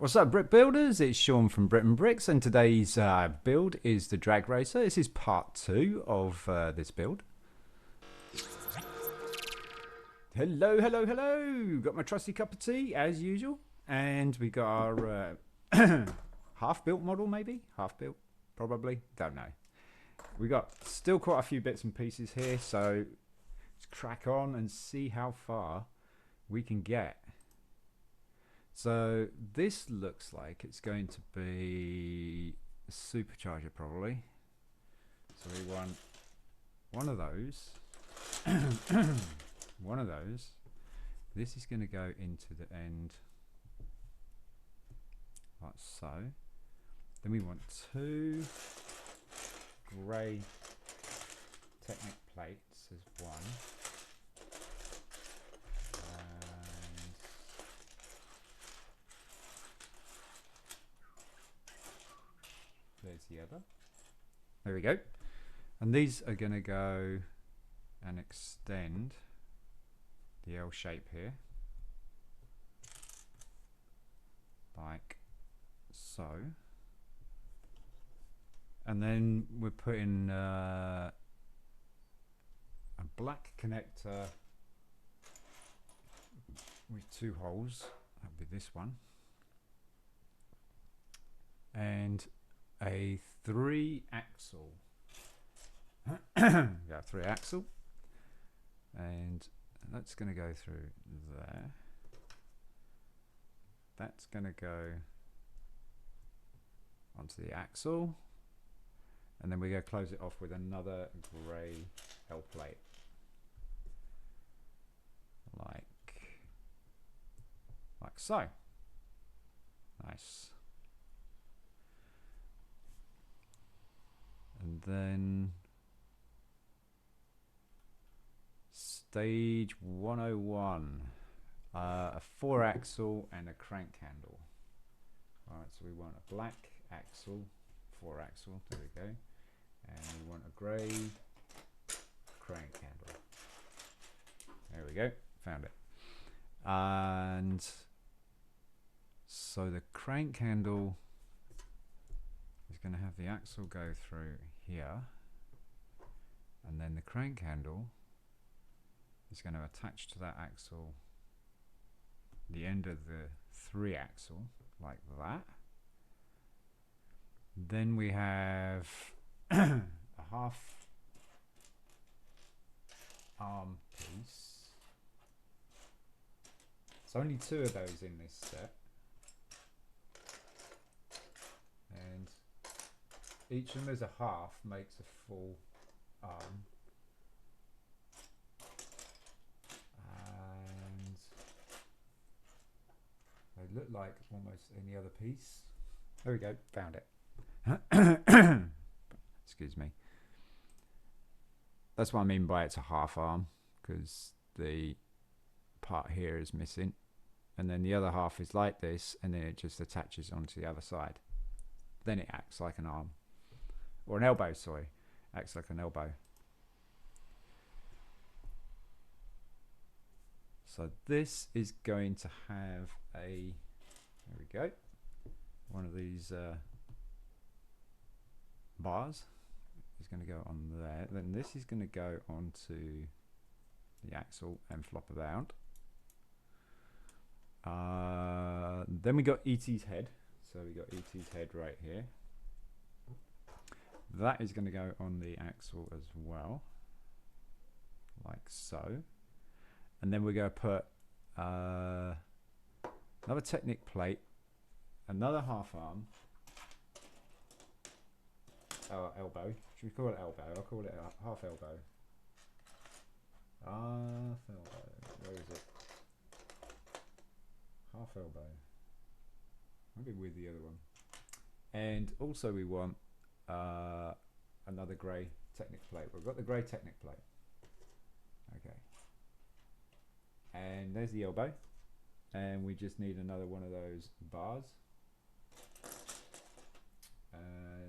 What's up, Brick Builders? It's Sean from BRIT'N Bricks, and today's build is the drag racer. This is part 2 of this build. Hello, hello, hello! Got my trusty cup of tea as usual, and we got our half-built model, maybe half-built, probably. Don't know. We got still quite a few bits and pieces here, so let's crack on and see how far we can get. So this looks like it's going to be a supercharger probably. So we want one of those. One of those. This is going to go into the end like so. Then we want two grey Technic plates as one. There's the other. There we go. And these are going to go and extend the L shape here. Like so. And then we're putting a black connector with two holes. That'll be this one. And a 3-axle. Yeah, 3-axle, and that's going to go through there. That's going to go onto the axle, and then we're going to close it off with another grey L plate, like so. Nice. And then stage 101, a 4-axle and a crank handle. Alright, so we want a black axle, 4-axle, there we go. And we want a grey crank handle. There we go, found it. And so the crank handle is going to have the axle go through here, and then the crank handle is going to attach to that axle the end of the 3-axle like that. Then we have a half arm piece. There's only 2 of those in this set, and each of them as a half makes a full arm. And they look like almost any other piece. There we go, found it. Excuse me. That's what I mean by it's a half arm, because the part here is missing. And then the other half is like this, and then it just attaches onto the other side. Then it acts like an arm. Or an elbow, sorry. Acts like an elbow. So this is going to have a, there we go, one of these bars is going to go on there. Then this is going to go onto the axle and flop about. Then we got E.T.'s head. So we got E.T.'s head right here. That is going to go on the axle as well, like so. And then we're going to put another Technic plate, another half arm, elbow. Should we call it elbow? I'll call it a half elbow. Half elbow. Where is it? Half elbow. Maybe with the other one. And also we want another grey Technic plate. We've got the grey Technic plate. Okay. And there's the elbow. And we just need another one of those bars.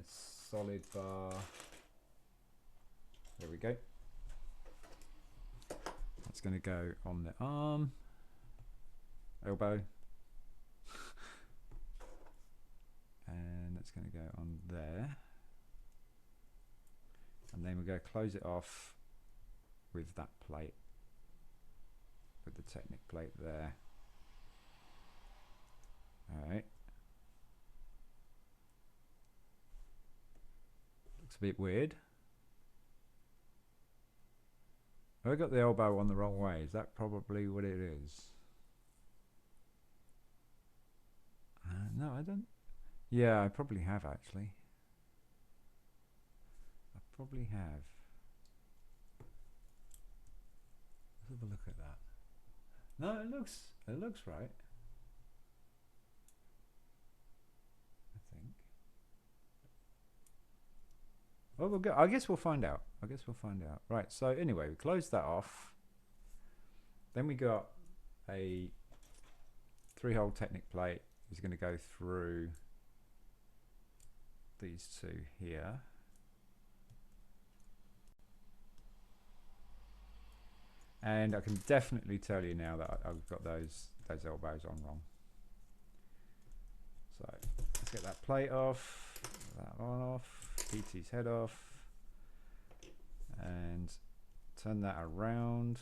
Solid bar. There we go. That's going to go on the arm. Elbow. going to go on there. And then we're going to close it off with that plate, with the Technic plate there. Alright. Looks a bit weird. Have I got the elbow on the wrong way? Is that probably what it is? No, I don't. Yeah, I probably have actually. I probably have. Let's have a look at that. No, it looks right. I think. Well, we'll go. I guess we'll find out. Right. So anyway, we closed that off. Then we got a 3-hole Technic plate. Is going to go through these two here. And I can definitely tell you now that I've got those elbows on wrong. So let's get that plate off, that one off, PT's head off, and turn that around.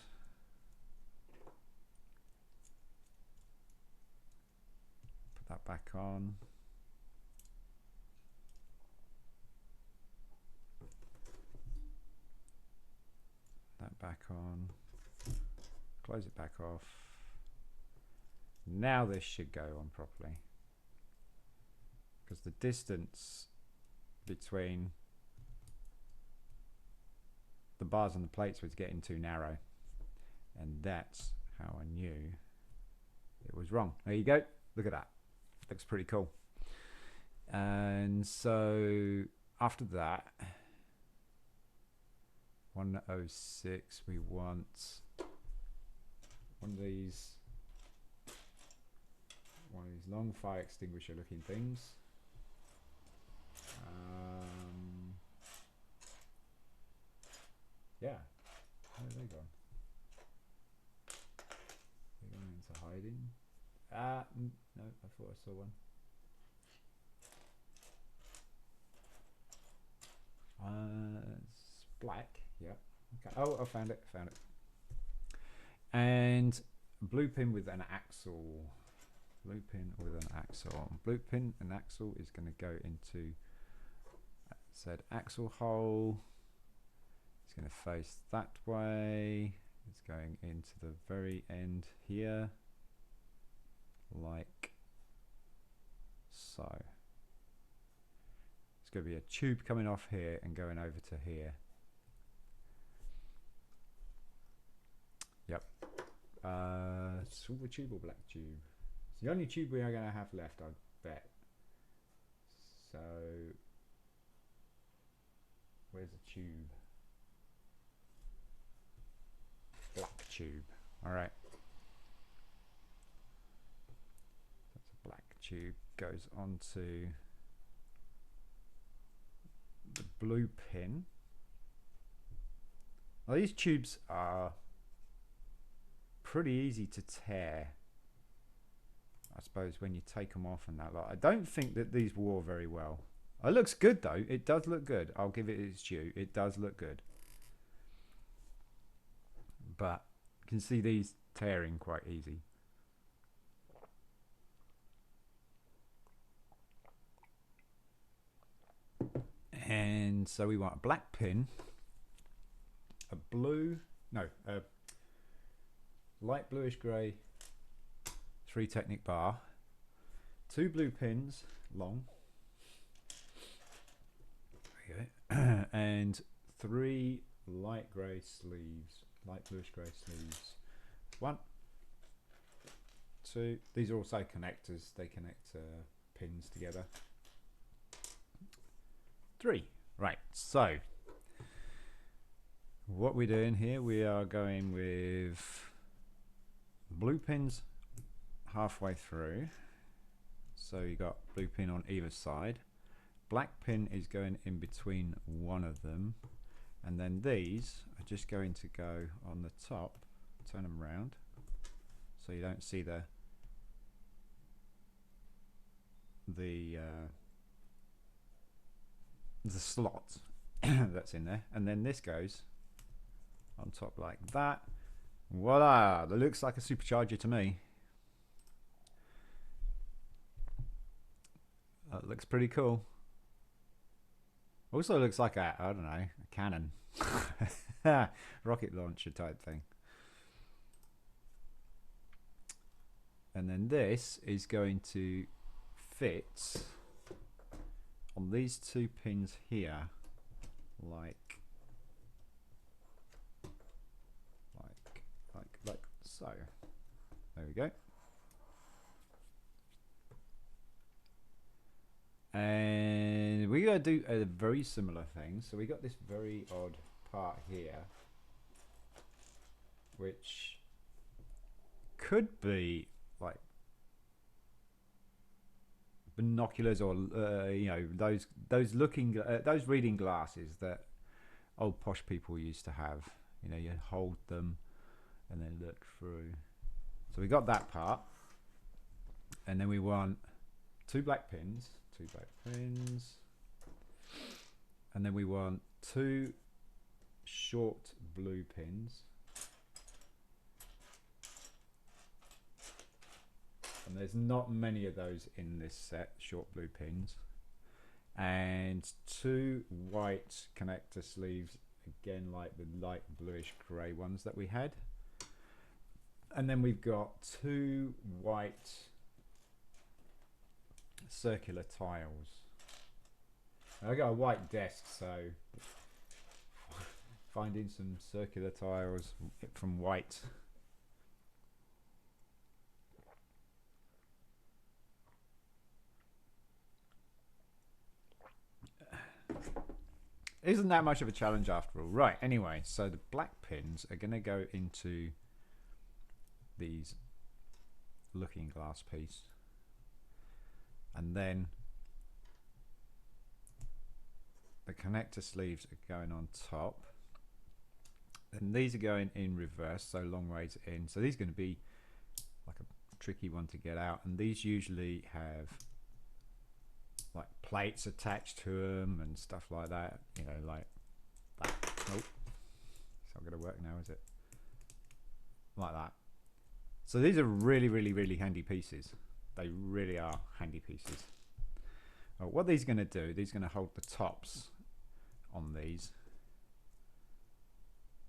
Put that back on. That back on. Close it back off. Now this should go on properly, because the distance between the bars on the plates was getting too narrow, and that's how I knew it was wrong. There you go. Look at that. Looks pretty cool. And so after that, 106, we want one of these long fire extinguisher looking things. Yeah, where are they gone? They're going into hiding. No, I thought I saw one. It's black. Yeah. Okay. Oh, I found it. And blue pin with an axle. Blue pin and axle is going to go into said axle hole. It's going to face that way. It's going into the very end here, like so. It's going to be a tube coming off here and going over to here. Yep. Silver tube or black tube? It's the only tube we are going to have left, I bet. So, where's the tube? Black tube. Alright. That's a black tube. Goes onto the blue pin. Now these tubes are pretty easy to tear, I suppose, when you take them off and that lot. I don't think that these wore very well. It looks good though. It does look good. I'll give it its due. It does look good. But you can see these tearing quite easy. And so we want a black pin, a light bluish grey 3 Technic bar, 2 blue pins long, there you go, and 3 light grey sleeves, light bluish grey sleeves. 1, 2, these are also connectors, they connect pins together. 3. Right, so what we're doing here, we are going with blue pins halfway through. So you got blue pin on either side. Black pin is going in between one of them. And then these are just going to go on the top. Turn them around so you don't see the the slot that's in there, and then this goes on top like that. Voila, that looks like a supercharger to me. That looks pretty cool. Also looks like a, I don't know, a cannon. Rocket launcher type thing. And then this is going to fit on these two pins here, like so. There we go. And we're going to do a very similar thing. So we got this very odd part here, which could be like binoculars, or you know, those reading glasses that old posh people used to have. You know, you hold them and then look through. So we got that part, and then we want two black pins, and then we want two short blue pins, and there's not many of those in this set, short blue pins, and two white connector sleeves, again like the light bluish grey ones that we had. And then we've got two white circular tiles. I got a white desk, so finding some circular tiles from white. Isn't that much of a challenge after all. Right, anyway, so the black pins are going to go into these looking glass piece, and then the connector sleeves are going on top, and these are going in reverse, so long ways in. So these are going to be like a tricky one to get out, and these usually have like plates attached to them and stuff like that, you know, like that. Nope, it's not going to work now, is it? Like that. So these are really handy pieces. They really are handy pieces. What these are going to do, these are going to hold the tops on these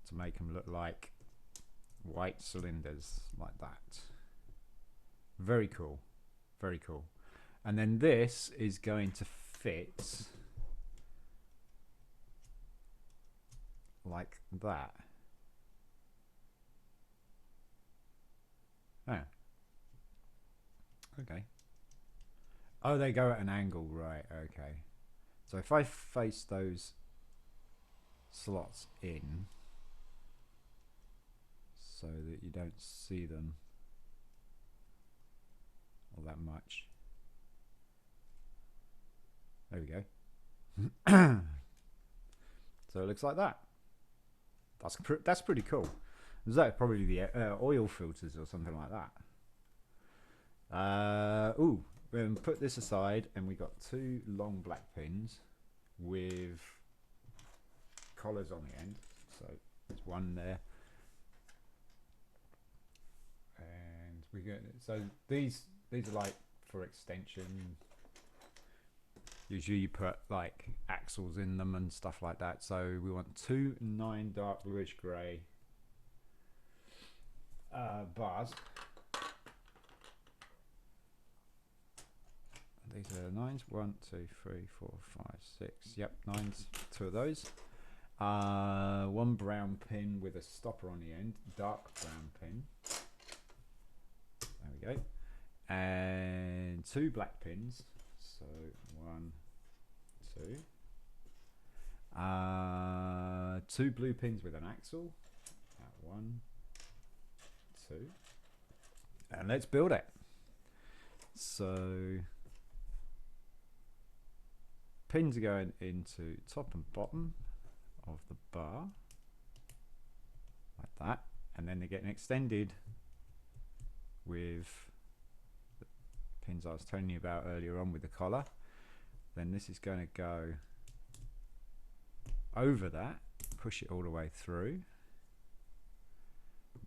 to make them look like white cylinders like that. Very cool, very cool. And then this is going to fit like that. Oh. Okay. Oh, they go at an angle, right? Okay. So if I face those slots in so that you don't see them all that much. There we go. So it looks like that. That's pretty cool. Is that probably the oil filters or something like that? Ooh, we'll put this aside, and we got two long black pins with collars on the end. So there's one there, and we get so these are like for extension. Usually you put like axles in them and stuff like that. So we want two 9 dark bluish grey bars. These are 9s. 1, 2, 3, 4, 5, 6. Yep, 9s. 2 of those. One brown pin with a stopper on the end. Dark brown pin. There we go. And 2 black pins. So 1, 2. 2 blue pins with an axle. 1, 2. And let's build it. So pins are going into top and bottom of the bar like that, and then they're getting extended with the pins I was telling you about earlier on with the collar. Then this is going to go over that, push it all the way through.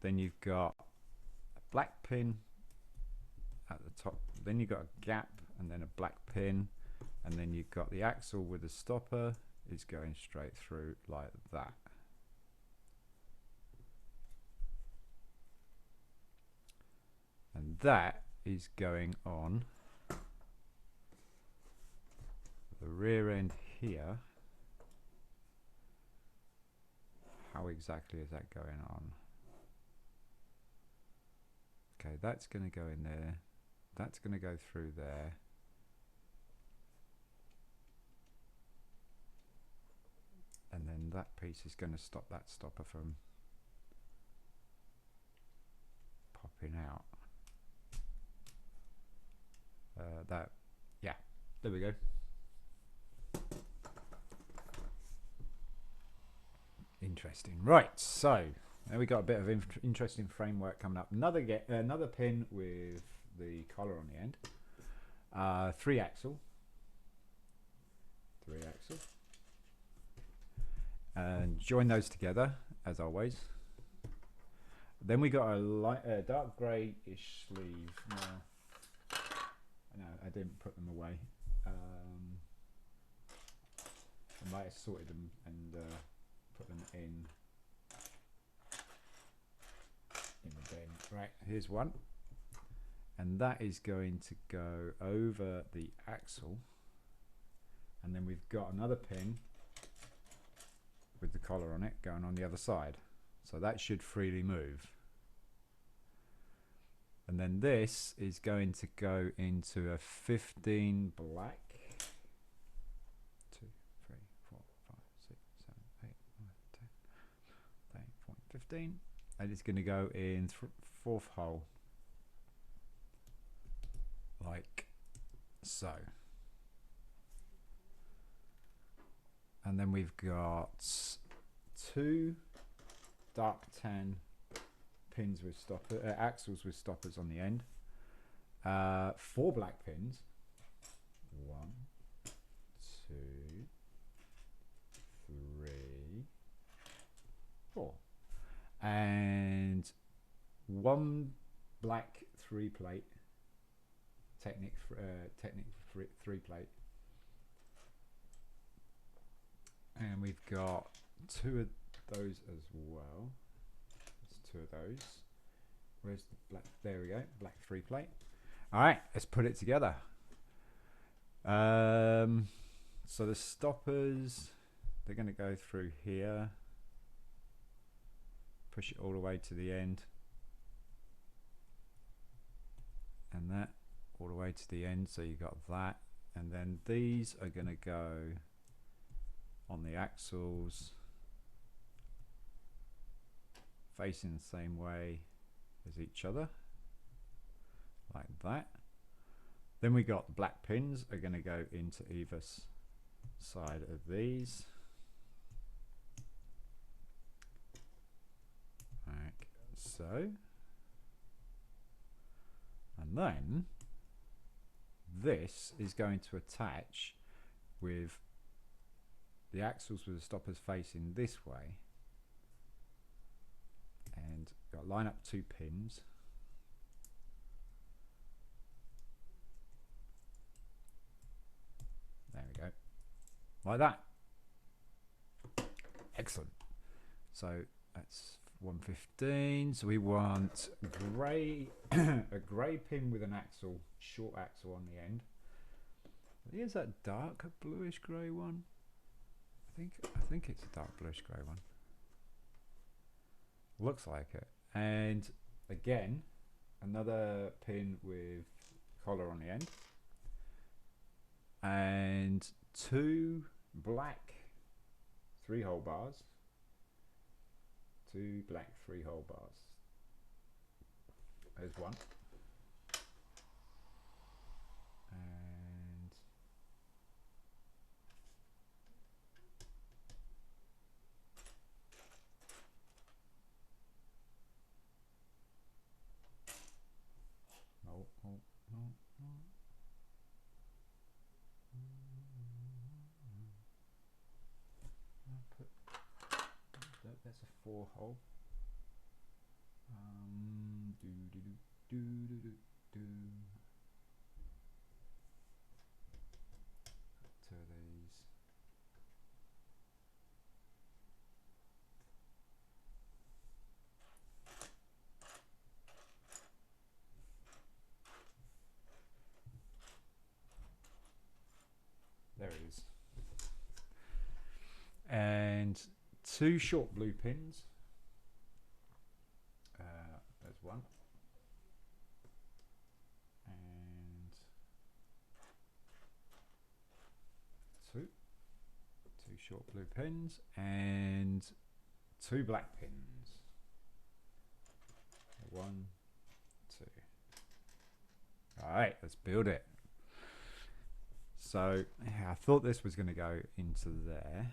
Then you've got a black pin at the top, then you've got a gap and then a black pin, and then you've got the axle with the stopper is going straight through like that. And that is going on the rear end here. How exactly is that going on? Okay, that's going to go in there. That's going to go through there. And then that piece is going to stop that stopper from popping out. Yeah, there we go. Interesting. Right, so now we got a bit of interesting framework coming up. Another pin with the collar on the end. 3 axle. And join those together as always. Then we got a dark grey-ish sleeve. No, I didn't put them away. I might have sorted them and put them in the bin. Right, here's one, and that is going to go over the axle, and then we've got another pin with the collar on it going on the other side, so that should freely move. And then this is going to go into a 15 black. 2, 3, 4, 5, 6, 7, 8, 9, 10, 13, 14, 15. And it's going to go in 4th hole. Like so. And then we've got 2 dark tan pins with axles with stoppers on the end. 4 black pins. 1, 2, 3, 4. And 1 black 3-plate technic 3-plate. And we've got 2 of those as well. 2 of those. Where's the black? There we go. Black 3-plate. All right, let's put it together. So the stoppers, they're going to go through here. Push it all the way to the end. And that all the way to the end. So you got that. And then these are going to go on the axles, facing the same way as each other, like that. Then we got the black pins are going to go into either side of these, like so. And then this is going to attach with the axles with the stoppers facing this way, and got to line up 2 pins. There we go, like that. Excellent. So that's 115. So we want grey, a grey pin with an axle, short axle on the end. Here's that dark bluish grey one. I think it's a dark bluish grey one. Looks like it. And again, another pin with collar on the end. And 2 black 3-hole bars. 2 black 3-hole bars. There's one. And no. I'll put hole. Do, do, do, do, do, do, do. Two of these. There it is. And 2 short blue pins. There's one. And 2. 2 short blue pins and 2 black pins. 1, 2. Alright, let's build it. So I thought this was going to go into there.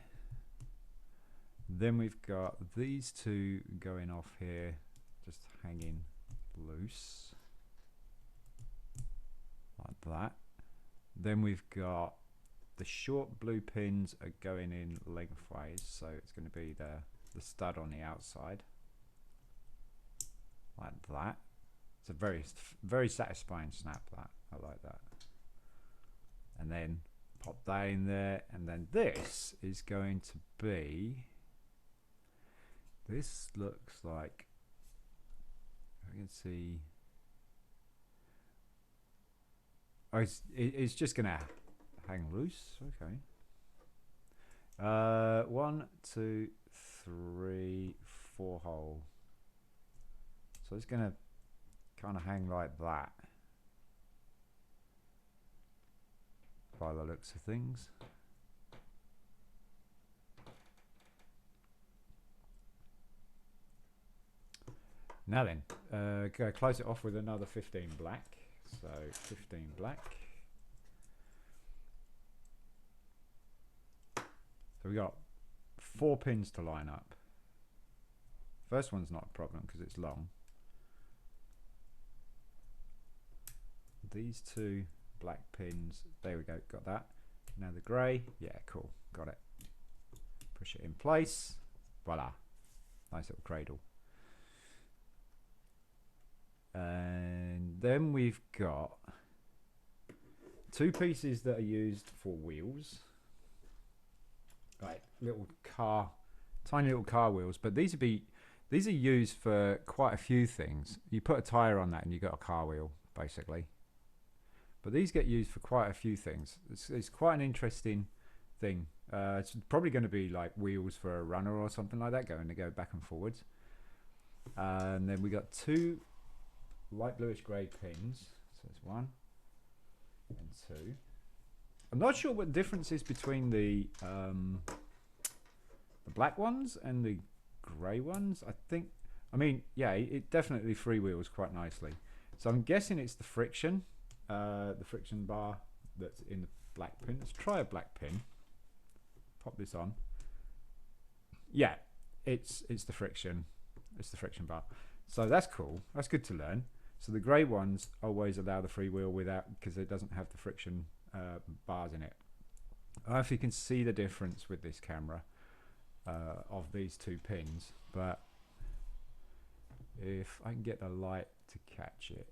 Then we've got these 2 going off here, just hanging loose like that. Then we've got the short blue pins are going in lengthways, so it's going to be the stud on the outside like that. It's a very satisfying snap, that. I like that. And then pop that in there, and then this is going to be, this looks like, I can see, oh, it's just gonna hang loose. Okay. 1, 2, 3, 4 hole. So it's gonna kind of hang like that by the looks of things. Now then, go close it off with another 15 black. So 15 black. So we got 4 pins to line up. First one's not a problem because it's long. These 2 black pins, there we go, got that. Now the grey, yeah, cool, got it. Push it in place, voila, nice little cradle. And then we've got 2 pieces that are used for wheels, like little car, tiny little car wheels, but these are used for quite a few things. You put a tire on that and you got a car wheel basically. But these get used for quite a few things. It's quite an interesting thing. It's probably going to be like wheels for a runner or something like that, going to go back and forwards. And then we got 2 light bluish grey pins. So it's 1 and 2. I'm not sure what the difference is between the black ones and the grey ones. I mean, yeah, it definitely freewheels quite nicely. So I'm guessing it's the friction bar that's in the black pin. Let's try a black pin. Pop this on. Yeah, it's the friction. It's the friction bar. So that's cool. That's good to learn. So the grey ones always allow the freewheel without, because it doesn't have the friction bars in it. I don't know if you can see the difference with this camera of these 2 pins, but if I can get the light to catch it.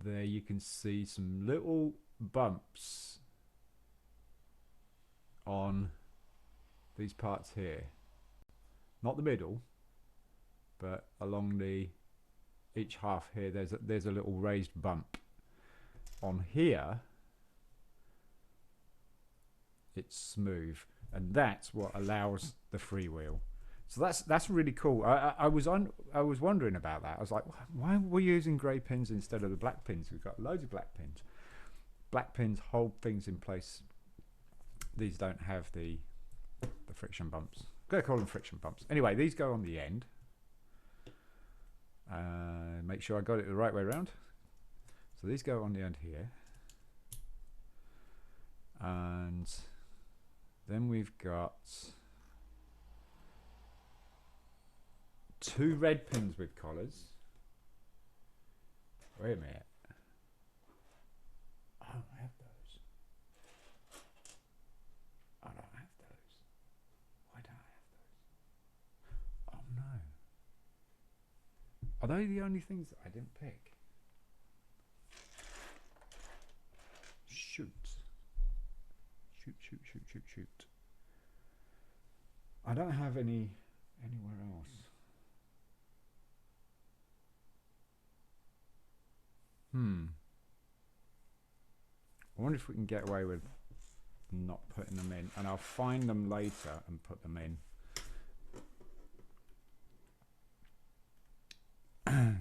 There you can see some little bumps on these parts here, not the middle, but along each half here. There's a little raised bump. On here it's smooth, and that's what allows the freewheel. So that's really cool. I was wondering about that. I was like, why are we using grey pins instead of the black pins? We've got loads of black pins. Black pins hold things in place. These don't have the friction bumps. I'm gonna call them friction bumps. Anyway, these go on the end. Make sure I got it the right way around. So these go on the end here. And then we've got 2 red pins with collars. Wait a minute. I don't have those. I Are they the only things that I didn't pick? Shoot. Shoot, shoot, shoot, shoot, shoot. I don't have any anywhere else. I wonder if we can get away with not putting them in, and I'll find them later and put them in.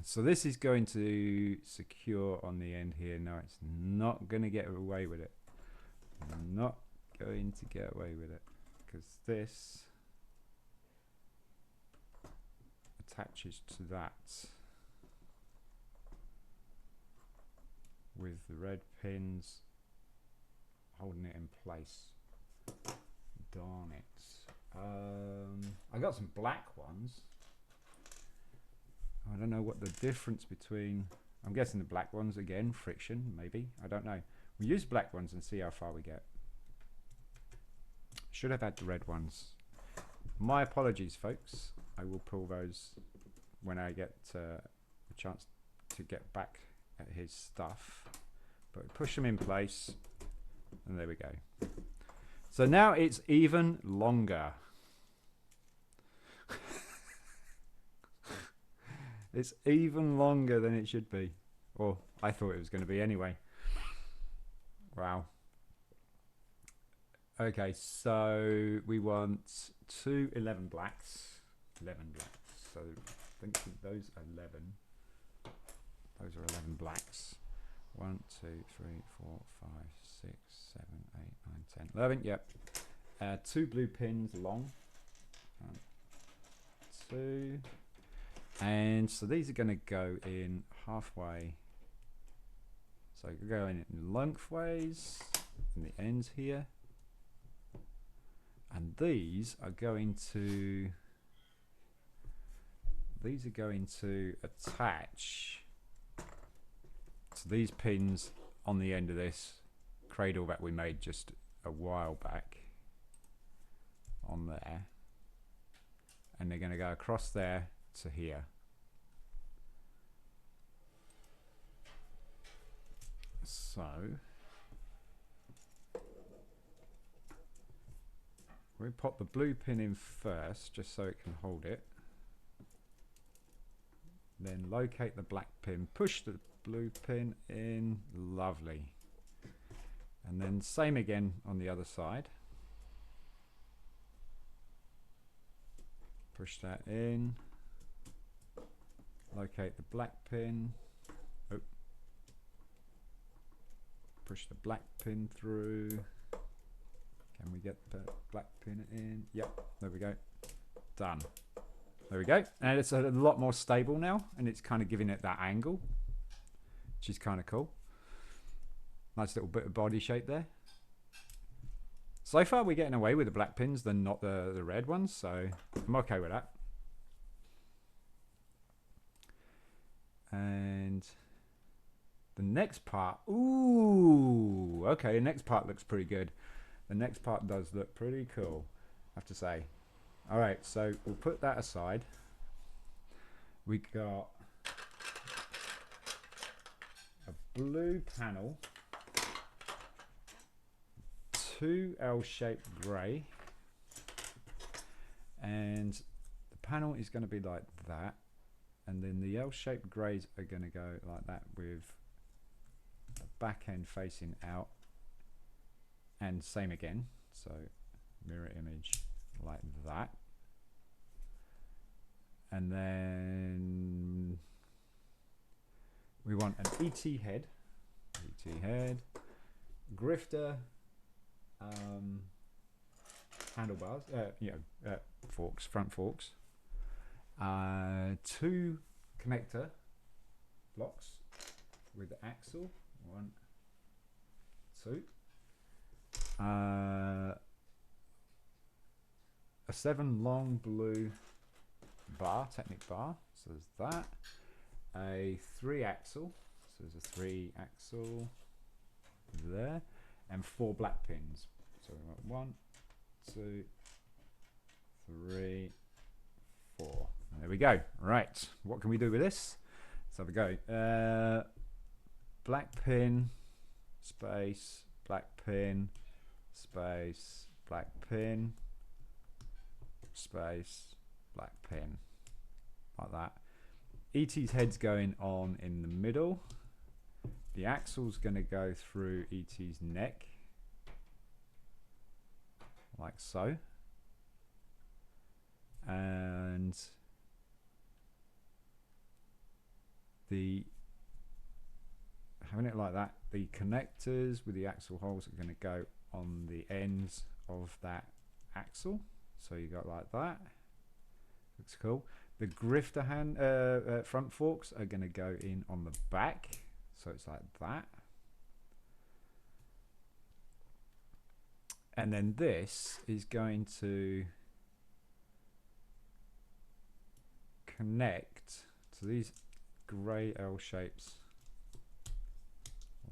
So this is going to secure on the end here. No, it's not going to get away with it. I'm not going to get away with it because this attaches to that with the red pins holding it in place. Darn it. I got some black ones. I don't know what the difference between, I'm guessing the black ones again, friction maybe, I don't know. We use black ones and see how far we get. Should have had the red ones. My apologies folks, I will pull those when I get a chance to get back at his stuff. But we push them in place and there we go. So now it's even longer. It's even longer than it should be. Or I thought it was going to be anyway. Wow. Okay, so we want two 11 blacks. 11 blacks. So I think those are 11. Those are 11 blacks. 1, 2, 3, 4, 5, 6, 7, 8, 9, 10, 11. Yep. 2 blue pins long. 1, 2. And so these are going to go in halfway. So go in lengthways in the ends here. And these are going to attach to these pins on the end of this cradle that we made just a while back on there. And they're going to go across there to here. So we pop the blue pin in first just so it can hold it. Then locate the black pin, push the blue pin in, lovely. And then same again on the other side. Push that in. Locate the black pin. Oh. Push the black pin through. Can we get the black pin in? Yep, there we go. Done. There we go. And it's a lot more stable now, and it's kind of giving it that angle, which is kind of cool. Nice little bit of body shape there. So far we're getting away with the black pins than not the red ones, so I'm okay with that. And the next part, ooh, okay, the next part looks pretty good. The next part does look pretty cool, I have to say. All right, so we'll put that aside. We got a blue panel, 2 L-shaped grey, and the panel is going to be like that, and then the L-shaped greys are going to go like that with the back end facing out, and same again, so mirror image like that. And then we want an ET head, grifter, handlebars, forks, front forks, 2 connector blocks with the axle, 1, 2, a 7 long blue bar, Technic bar, so there's that, a 3 axle, so there's a 3 axle there, and 4 black pins. So we want 1, 2, 3, 4. There we go. Right, what can we do with this? Let's have a go. Black pin, space, black pin, space, black pin, space, black pin, like that. ET's head's going on in the middle. The axle's going to go through ET's neck, like so. And having it like that, the connectors with the axle holes are going to go on the ends of that axle. So you got like that. Looks cool. The grifter front forks are going to go in on the back. So it's like that. And then this is going to connect to these grey L shapes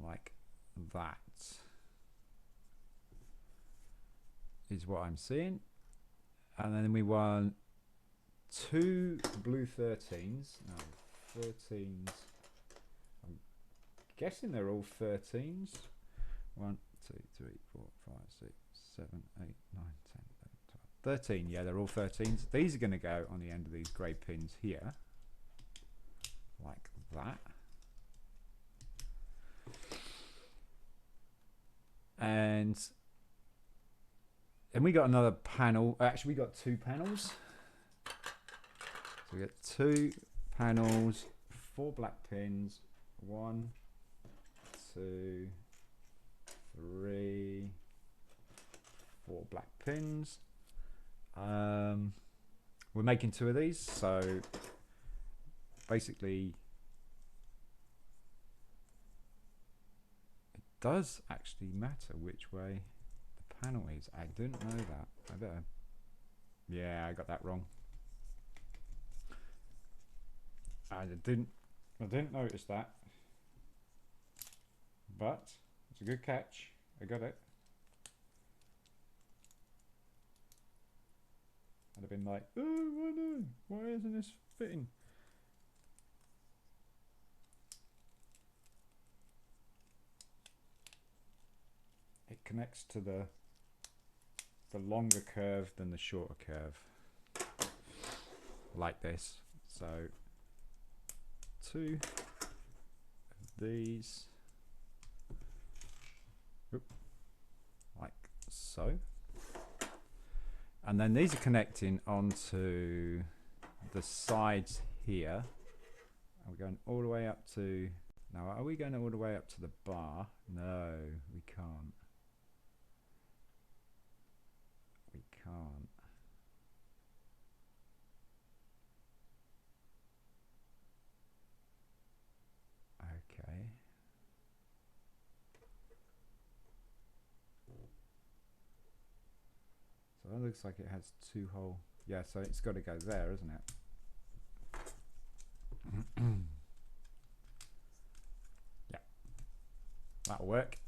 like that, is what I'm seeing. And then we want 2 blue 13s. No, 13s. I'm guessing they're all 13s. 1, 2, 3, 4, 5, 6, 7, 8, 9, 10, 11, 12, 13. Yeah, they're all 13s. These are going to go on the end of these grey pins here, like that. And we got another panel. Actually, we got 2 panels. So we got 2 panels, 4 black pins. 1, 2, 3, 4 black pins. We're making 2 of these, so basically it does actually matter which way the panel is. I didn't know that. I better. Yeah, I got that wrong. I didn't notice that, but it's a good catch. I got it. I'd have been like, oh, no, why isn't this fitting? It connects to the longer curve than the shorter curve, like this. So 2 of these, like so. And then these are connecting onto the sides here. And we're going all the way up to, now are we going all the way up to the bar? No, we can't. We can't. Okay. So that looks like it has 2 hole. Yeah, so it's got to go there, isn't it? Yeah, that'll work.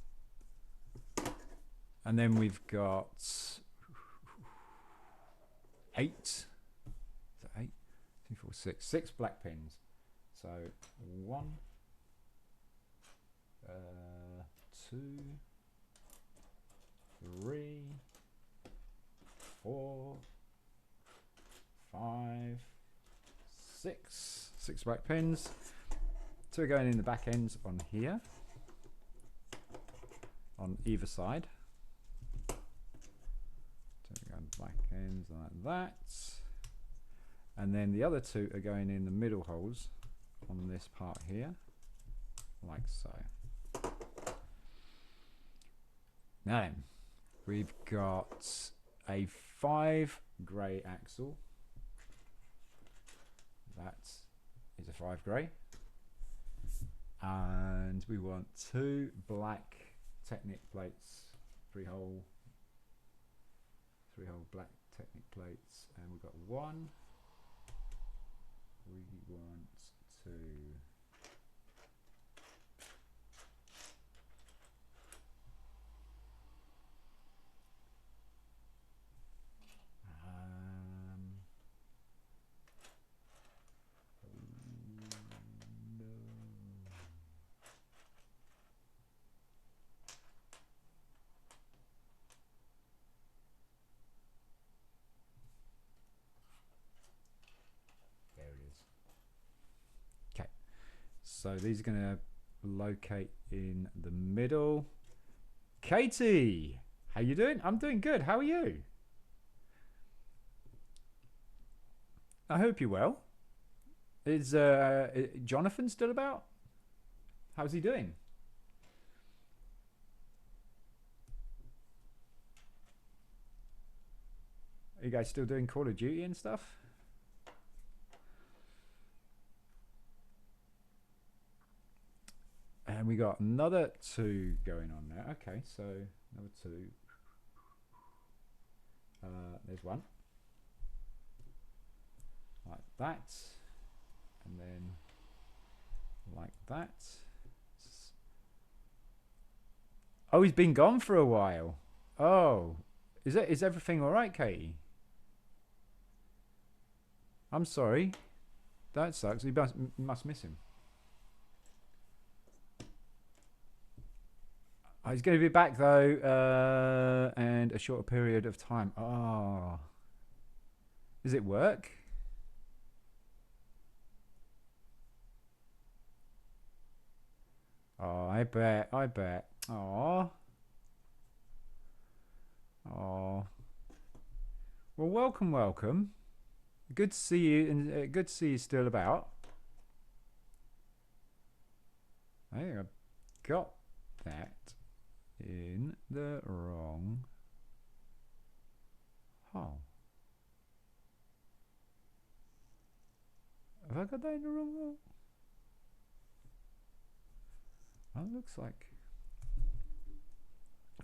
And then we've got 8. Is that 8? 2, 4, 6. 6 black pins. So 1, 2, 3, 4, 5, 6. 6 black pins. 2 are going in the back ends on here, on either side. 2 are going black ends like that. And then the other 2 are going in the middle holes on this part here, like so. Now then, we've got a 5 grey axle. That is a 5 grey. And we want 2 black Technic plates, 3 hole black Technic plates, and we've got 1. We want 2. So these are going to locate in the middle. Katie, how you doing? I'm doing good. How are you? I hope you're well. Is Jonathan still about? How's he doing? Are you guys still doing Call of Duty and stuff? And we got another 2 going on there. Okay, so another 2. There's 1. Like that. And then like that. Oh, he's been gone for a while. Oh, is everything all right, Katie? I'm sorry. That sucks. You must miss him. Oh, he's going to be back though, and a shorter period of time. Oh, is it work? Oh, I bet. Oh. Oh. Well, welcome. Good to see you, and good to see you still about. I think I got that in the wrong hole. Have I got that in the wrong hole? Oh, it looks like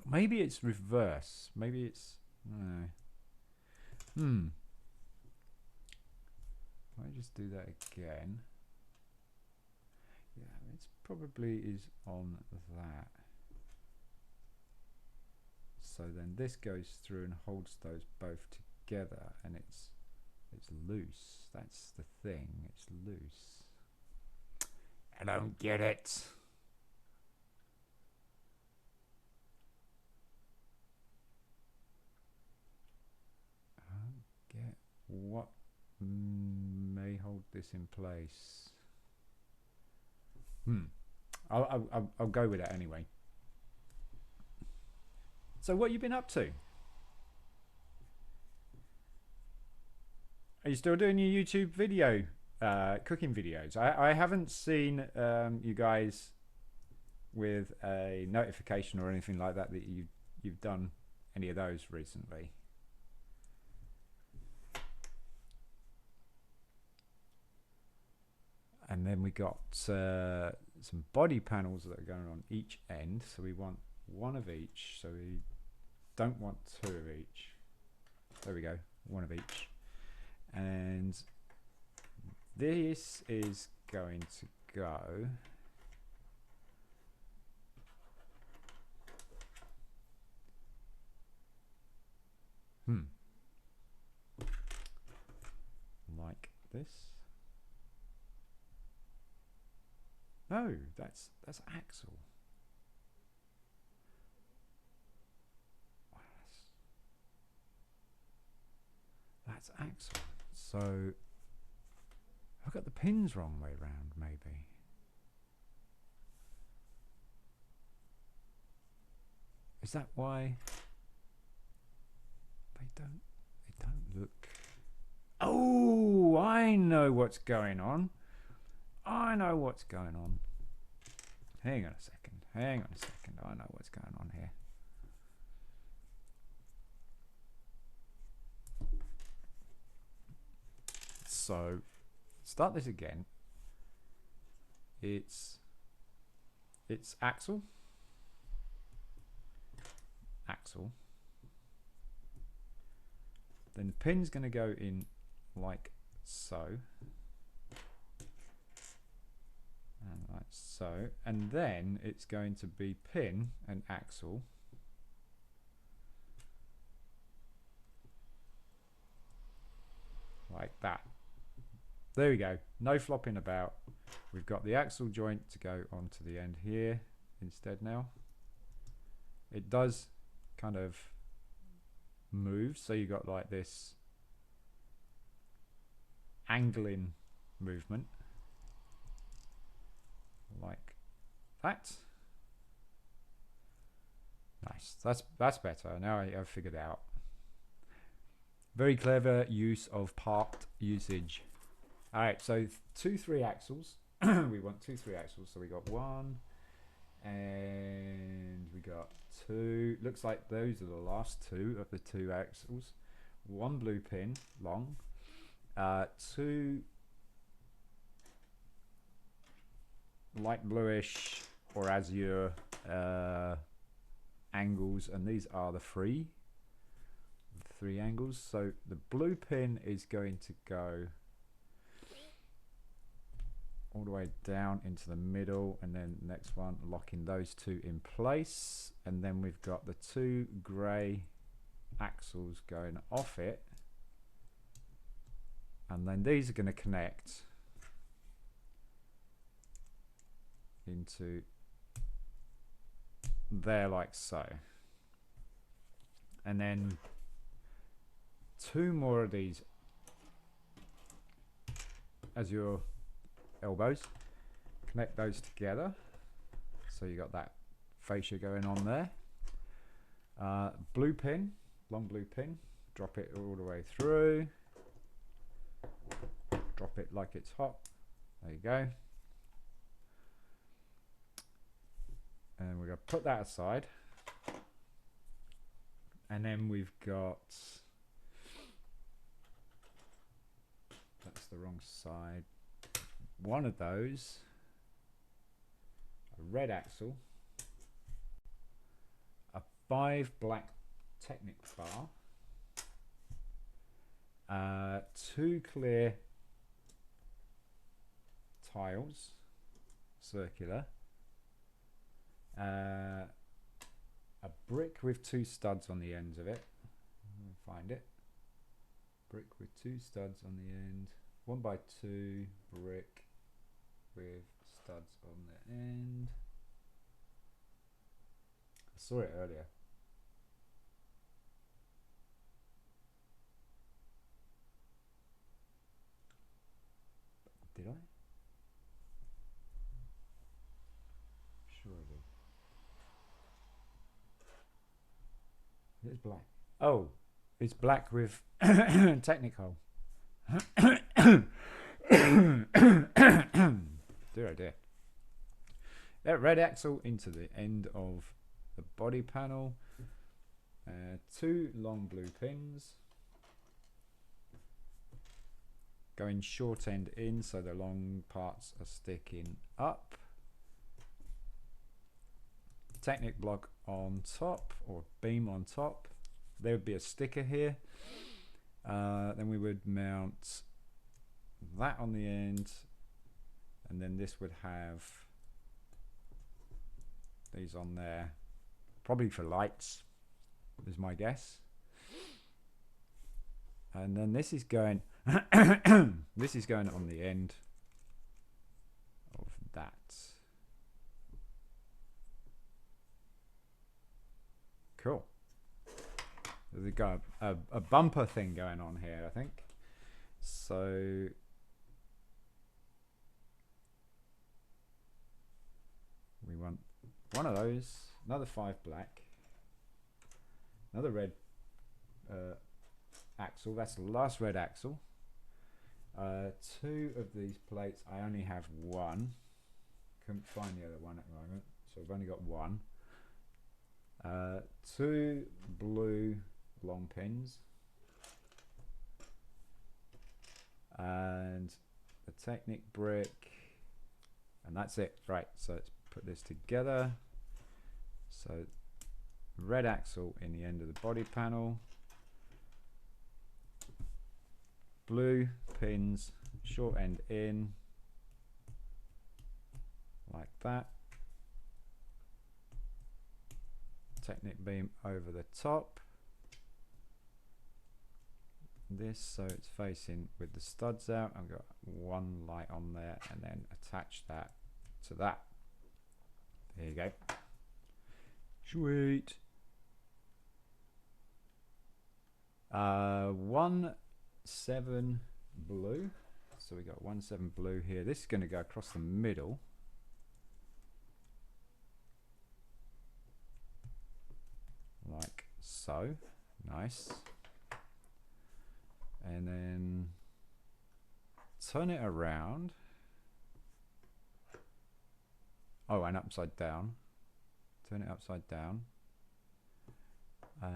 maybe it's reverse. Maybe it's no. Let me just do that again. Yeah, it's probably is on that. So then this goes through and holds those both together, and it's loose. That's the thing. It's loose. I don't get it. I don't get what may hold this in place. I'll go with that anyway. So what you been up to? Are you still doing your YouTube video, cooking videos? I haven't seen you guys with a notification or anything like that you've done any of those recently. And then we got some body panels that are going on each end. So we want 1 of each. So we don't want 2 of each. There we go, 1 of each. And this is going to go like this. No, that's axle. That's axle. So I've got the pins wrong way round, maybe. Is that why they don't look? Oh, I know what's going on. Hang on a second. I know what's going on here. So start this again. It's axle. Then the pin's going to go in like so. And like so. And then it's going to be pin and axle. Like that. There we go. No flopping about. We've got the axle joint to go onto the end here instead now. It does kind of move, so you got like this angling movement. like that. Nice. That's better. Now I've figured it out. Very clever use of part usage. All right, so 2 3-axles. We want 2 3-axles. So we got 1 and we got 2. Looks like those are the last 2 of the 2 axles. 1 blue pin long, 2 light bluish or azure angles, and these are the 3 angles. So the blue pin is going to go all the way down into the middle, and then the next one locking those 2 in place, and then we've got the 2 grey axles going off it, and then these are going to connect into there like so, and then 2 more of these as your elbows, connect those together, so you got that fascia going on there. Blue pin, long blue pin, drop it all the way through, drop it like it's hot, there you go, and we're going to put that aside, and then we've got, that's the wrong side, one of those, a red axle, a 5 black technic bar, 2 clear tiles, circular, a brick with 2 studs on the ends of it, find it, brick with 2 studs on the end, 1x2 brick with studs on the end. I saw it earlier. Did I? Sure I did. It's black. Oh, it's black with technical. Dear. That red axle into the end of the body panel, 2 long blue pins going short end in, so the long parts are sticking up, technic block on top, or beam on top. There would be a sticker here, then we would mount that on the end, and then this would have these on there, probably for lights is my guess, and then this is going this is going on the end of that. Cool. We've got a bumper thing going on here, I think. So we want one of those, another 5 black, another red axle, that's the last red axle, 2 of these plates, I only have 1, couldn't find the other one at the moment, so I've only got 1, 2 blue long pins, and the technic brick, and that's it. Right, so let's put this together. So red axle in the end of the body panel, blue pins short end in like that, technic beam over the top, this so it's facing with the studs out. I've got 1 light on there, and then attach that to that. There you go. Sweet. 1 7 blue, so we got 1 7 blue here. This is going to go across the middle, so. Nice. And then turn it around. Oh, and upside down. Turn it upside down. And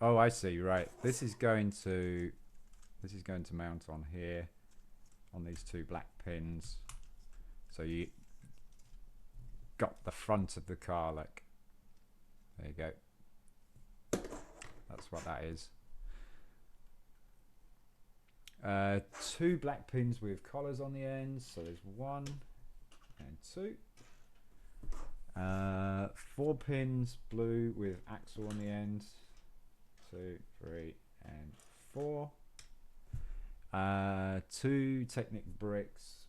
oh, I see. Right. This is going to mount on here on these two black pins. So you got the front of the car, like, there you go. That's what that is. Two black pins with collars on the ends. So there's 1 and 2. 4 pins blue with axle on the end. 2, 3, and 4. 2 Technic bricks,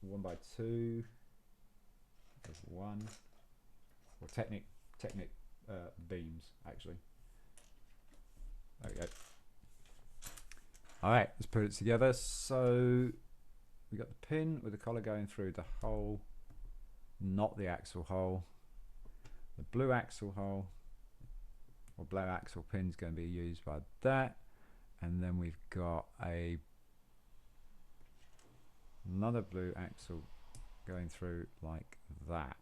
1x2. There's 1. Or Technic beams, actually. There we go. Alright, let's put it together. So we got the pin with the collar going through the hole, not the axle hole. The blue axle hole, or blue axle pin, is going to be used by that. And then we've got another blue axle going through like that.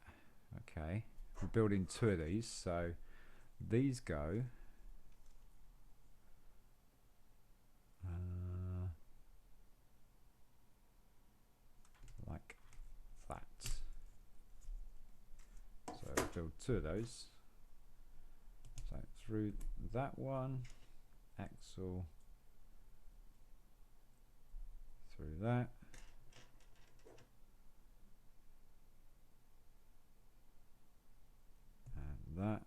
Okay, we're building 2 of these, so these go like that. So we'll build 2 of those. So through that one, axle through that. That,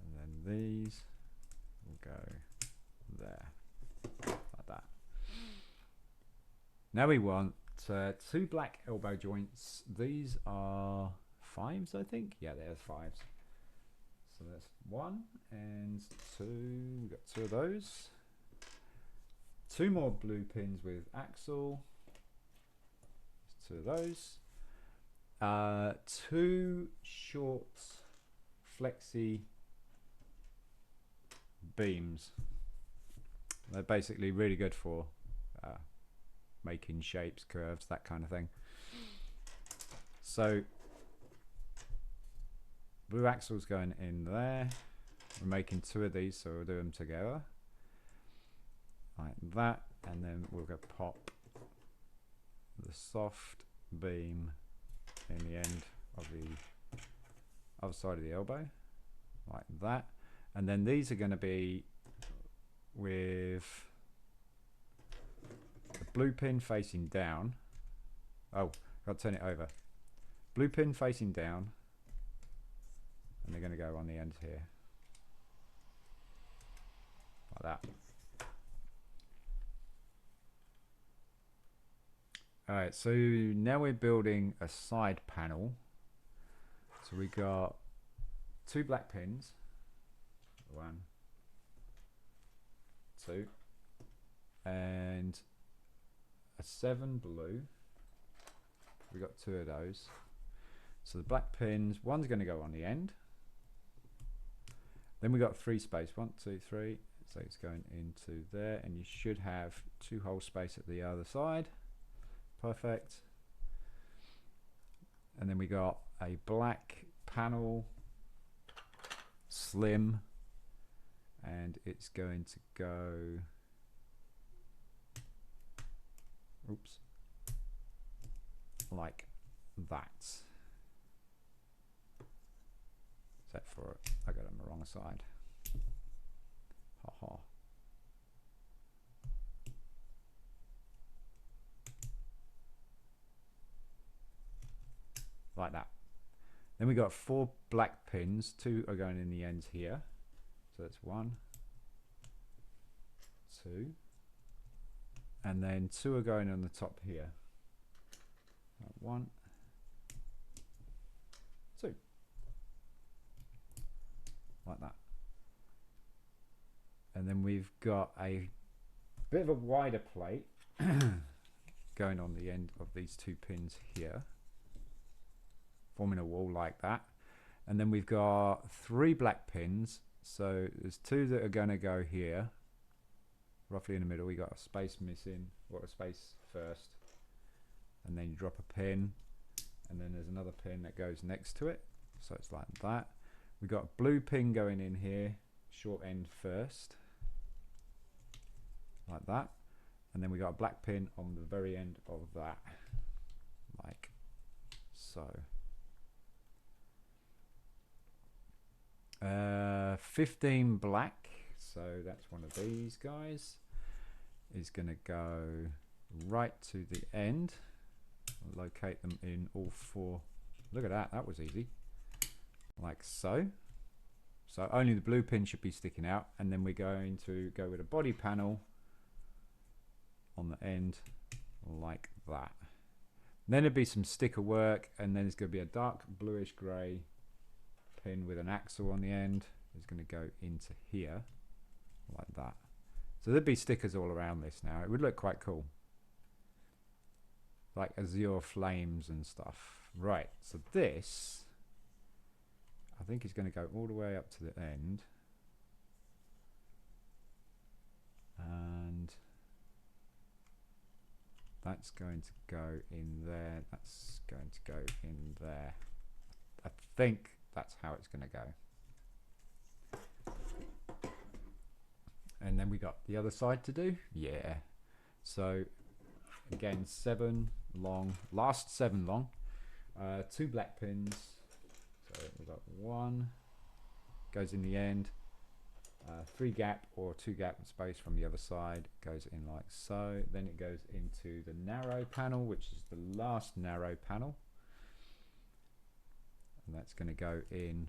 and then these will go there, like that. Now we want 2 black elbow joints. These are 5s, I think. Yeah, they're 5s. So that's 1 and 2. We've got 2 of those. 2 more blue pins with axle. 2 of those. 2 short flexi beams. They're basically really good for making shapes, curves, that kind of thing. So blue axle's going in there. We're making 2 of these, so we'll do them together like that, and then we'll go pop the soft beam in the end of the other side of the elbow like that. And then these are going to be with the blue pin facing down. Oh, got to turn it over. Blue pin facing down, and they're going to go on the end here like that. Alright, so now we're building a side panel. So we got 2 black pins. 1, 2, and a 7 blue. We got 2 of those. So the black pins, one's going to go on the end. Then we got 3 space, 1, 2, 3. So it's going into there, and you should have 2 hole space at the other side. Perfect. And then we got a black panel, slim, and it's going to go, oops, like that. Except for I got it on the wrong side. Ha ha. Like that. Then we got 4 black pins. 2 are going in the ends here. So that's 1, 2, and then 2 are going on the top here. 1, 2, like that. And then we've got a bit of a wider plate going on the end of these 2 pins here, forming a wall like that. And then we've got 3 black pins. So there's 2 that are going to go here, roughly in the middle. We got a space missing, or a space first, and then you drop a pin, and then there's another pin that goes next to it. So it's like that. We got a blue pin going in here, short end first, like that, and then we got a black pin on the very end of that, like so. 15 black, so that's one of these guys, is going to go right to the end. Locate them in all 4. Look at that, that was easy, like so. So only the blue pin should be sticking out, and then we're going to go with a body panel on the end like that. Then there'll be some sticker work, and then there's going to be a dark bluish grey pin with an axle on the end. Is going to go into here like that. So there'd be stickers all around this now. It would look quite cool, like azure flames and stuff. Right, so this I think is going to go all the way up to the end, and that's going to go in there, that's going to go in there. I think that's how it's going to go. And then we got the other side to do. Yeah, so again, 7 long, last 7 long, 2 black pins. So we've got 1 goes in the end, 3 gap or 2 gap space from the other side, goes in like so. Then it goes into the narrow panel, which is the last narrow panel, and that's going to go in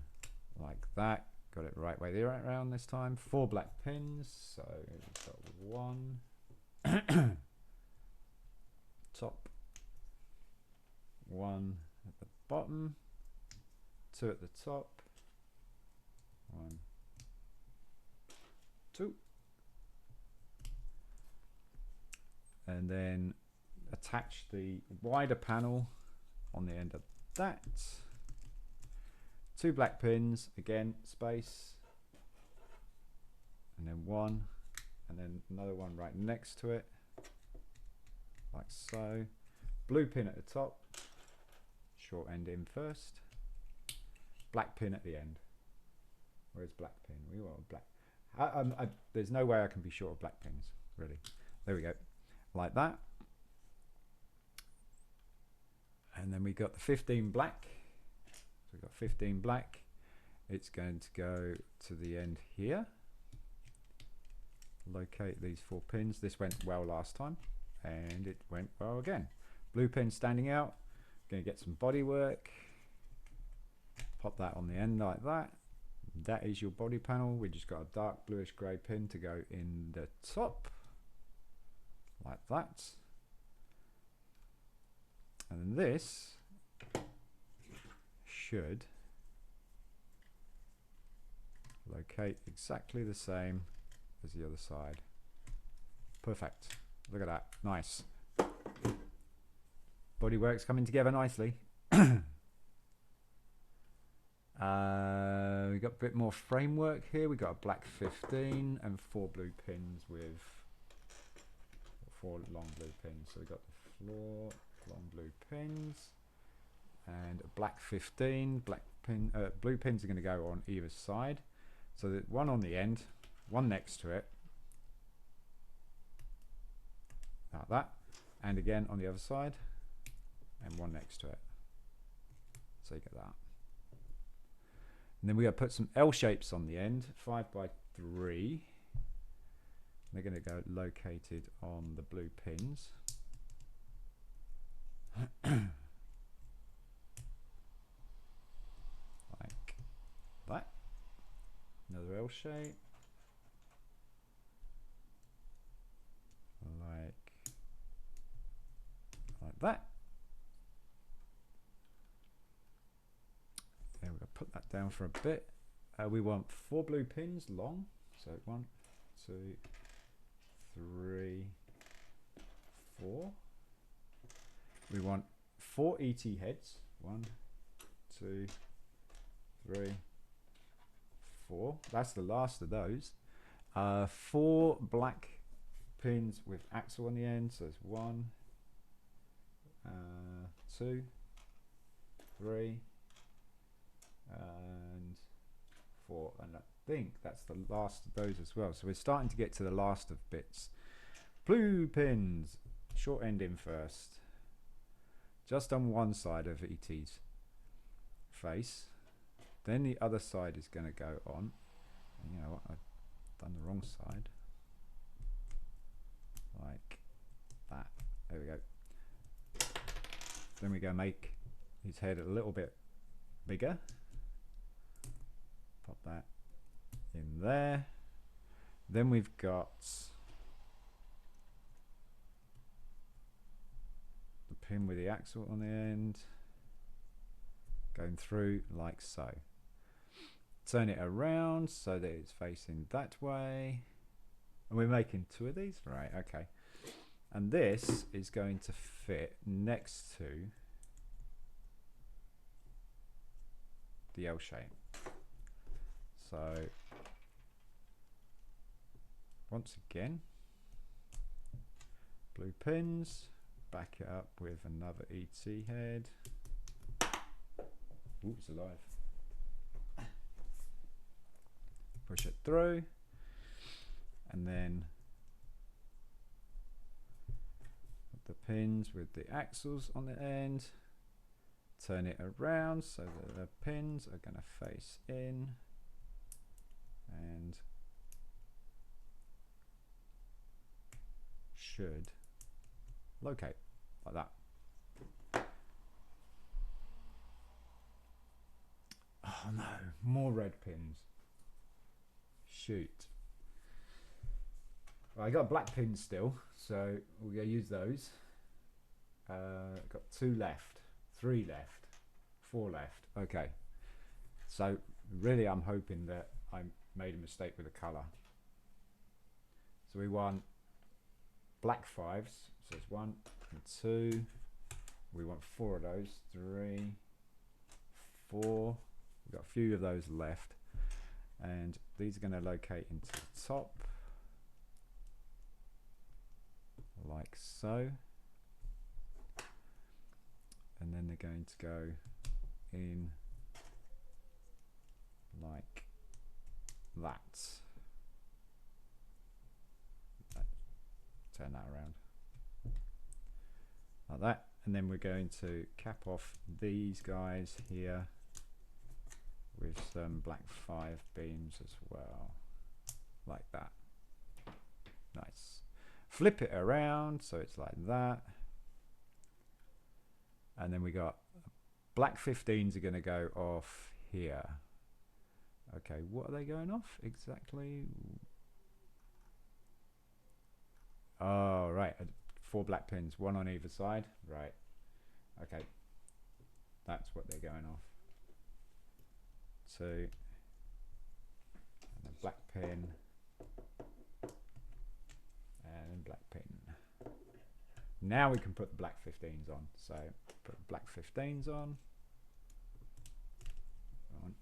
like that. Got it right way there around this time. 4 black pins, so we've got 1 top, 1 at the bottom, 2 at the top, 1, 2, and then attach the wider panel on the end of that. 2 black pins, again space, and then 1, and then another one right next to it like so. Blue pin at the top, short end in first, black pin at the end. Where's black pin? We want black. There's no way I can be short of black pins, really. There we go, like that. And then we got the 15 black. So we've got 15 black. It's going to go to the end here. Locate these 4 pins. This went well last time, and it went well again. Blue pin standing out. Going to get some body work. Pop that on the end like that. That is your body panel. We just got a dark bluish grey pin to go in the top, like that. And then this should locate exactly the same as the other side. Perfect. Look at that. Nice. Bodywork's coming together nicely. We got a bit more framework here. We got a black 15 and 4 blue pins with 4 long blue pins. So we got the floor, long blue pins, and a black 15. Black pin, blue pins are going to go on either side. So that one on the end, one next to it, like that, and again on the other side, and one next to it. So you get that. And then we got to put some L shapes on the end, 5 by 3. They're going to go located on the blue pins. Like that. Another L shape. Like that. And we're going to put that down for a bit. We want 4 blue pins long. So 1, 2, 3, 4. We want 4 ET heads. 1, 2, 3, 4. That's the last of those. 4 black pins with axle on the end. So it's 1, 2, 3, and 4. And I think that's the last of those as well. So we're starting to get to the last of bits. Blue pins, short end in first, just on one side of ET's face. Then the other side is going to go on. And you know what? I've done the wrong side. Like that. There we go. Then we go make his head a little bit bigger. Pop that in there. Then we've got the pin with the axle on the end going through like so. Turn it around so that it's facing that way. And we're making 2 of these, right? Okay. And this is going to fit next to the L shape. So once again, blue pins, back it up with another ET head. Ooh, it's alive. Push it through, and then put the pins with the axles on the end. Turn it around so that the pins are going to face in, and should locate like that. Oh no, more red pins. Shoot. Well, I got black pins still, so we're going to use those. Got 2 left, 3 left, 4 left. Okay. So really I'm hoping that I made a mistake with the colour. So we want black 5s. So it's 1 and 2. We want 4 of those. 3, 4. We've got a few of those left. And these are going to locate into the top. Like so. And then they're going to go in like that. Turn that around. Like that. And then we're going to cap off these guys here with some black 5 beams as well. Like that. Nice. Flip it around so it's like that. And then we got black 15s are going to go off here. Okay, what are they going off exactly? Oh, right. 4 black pins, 1 on either side. Right. Okay. That's what they're going off. 2. And a black pin. And black pin. Now we can put the black 15s on. So put black 15s on. 1,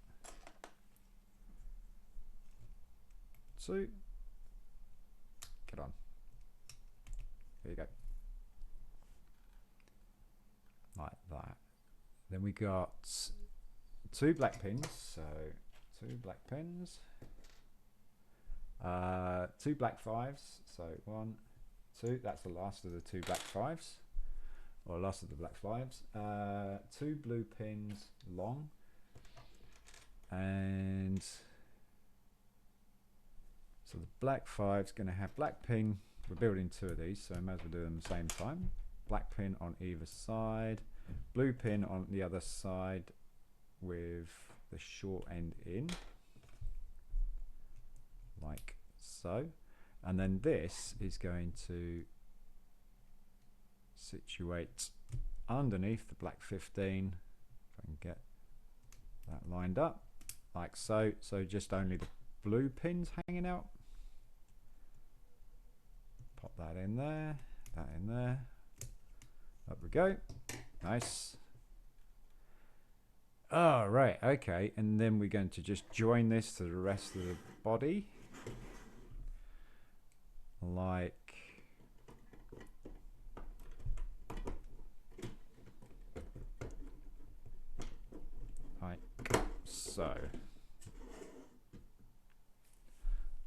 2. Get on. There you go. Like that. Then we got 2 black pins. So 2 black pins. 2 black 5s. So 1, 2. That's the last of the 2 black 5s. Or last of the black 5s. 2 blue pins long. And so the black 5's going to have black pin. We're building 2 of these, so I might as well do them at the same time. Black pin on either side. Blue pin on the other side with the short end in. Like so. And then this is going to situate underneath the black 15. If I can get that lined up. Like so. So just only the blue pins hanging out. Pop that in there. That in there. Up we go. Nice. Oh, right, okay. And then we're going to just join this to the rest of the body. Like so.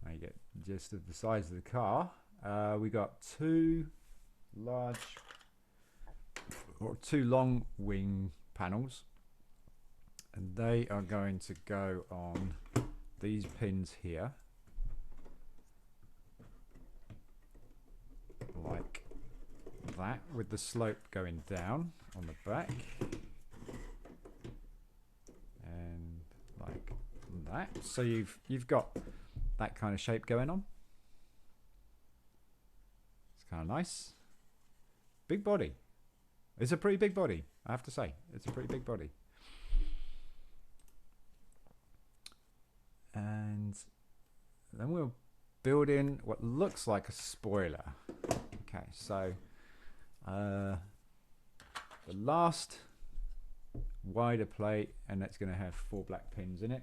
Now you get just the size of the car. We got two long wing panels, and they are going to go on these pins here, like that, with the slope going down on the back, and like that. So you've got that kind of shape going on. It's kind of nice. Big body. It's a pretty big body, I have to say. It's a pretty big body. And then we'll build in what looks like a spoiler. Okay, so the last wider plate, and that's going to have 4 black pins in it,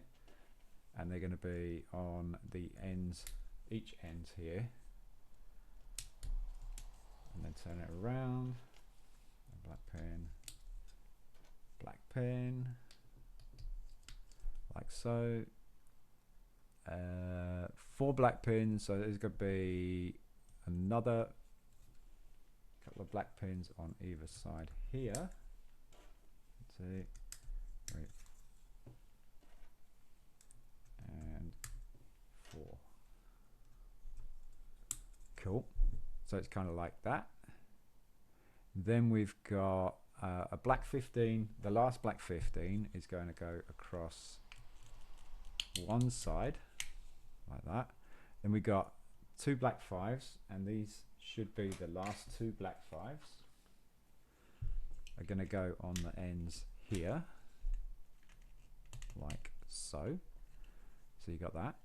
and they're going to be on the ends, each end here, and then turn it around. Black pin, like so. 4 black pins, so there's going to be another couple of black pins on either side here. 2, 3, and 4. Cool. So it's kind of like that. Then we've got a black 15. The last black 15 is going to go across one side like that. Then we got 2 black 5s, and these should be the last 2 black 5s. Are going to go on the ends here, like so. So you got that,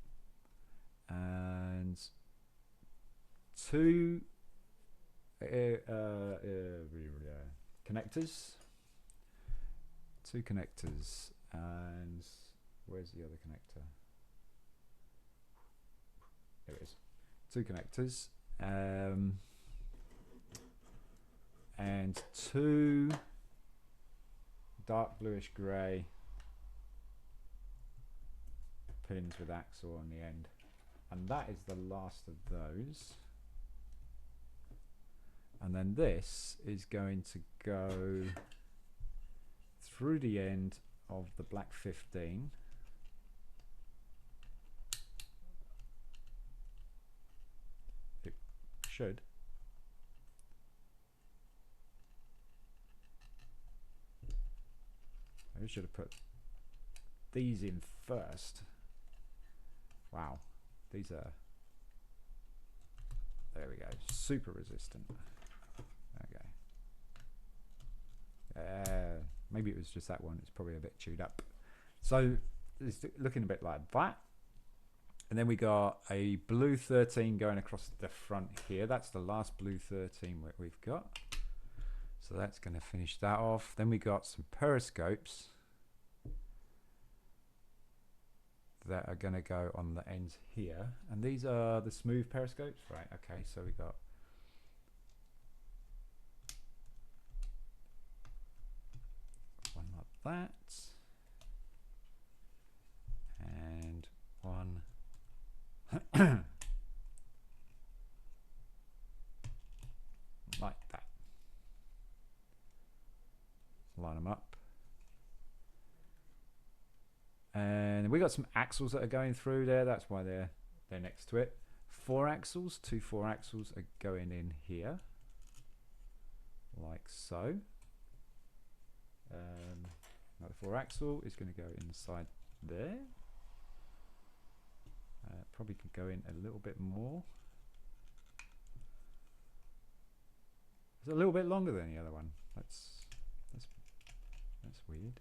and 2 connectors. 2 connectors, and where's the other connector? There it is. 2 connectors, and 2 dark bluish grey pins with axle on the end, and that is the last of those. And then this is going to go through the end of the black 15. It should. I should have put these in first. Wow, these are, there we go, super resistant. Okay. Maybe it was just that one. It's probably a bit chewed up. So it's looking a bit like that. And then we got a blue 13 going across the front here. That's the last blue 13 we've got. So that's going to finish that off. Then we got some periscopes that are going to go on the ends here. And these are the smooth periscopes, right? Okay, so we got one like that, and one like that. Line them up. And we got some axles that are going through there. That's why they're next to it. 4 axles, 2 4 axles are going in here, like so. Another 4 axle is going to go inside there. Probably could go in a little bit more. It's a little bit longer than the other one. That's weird.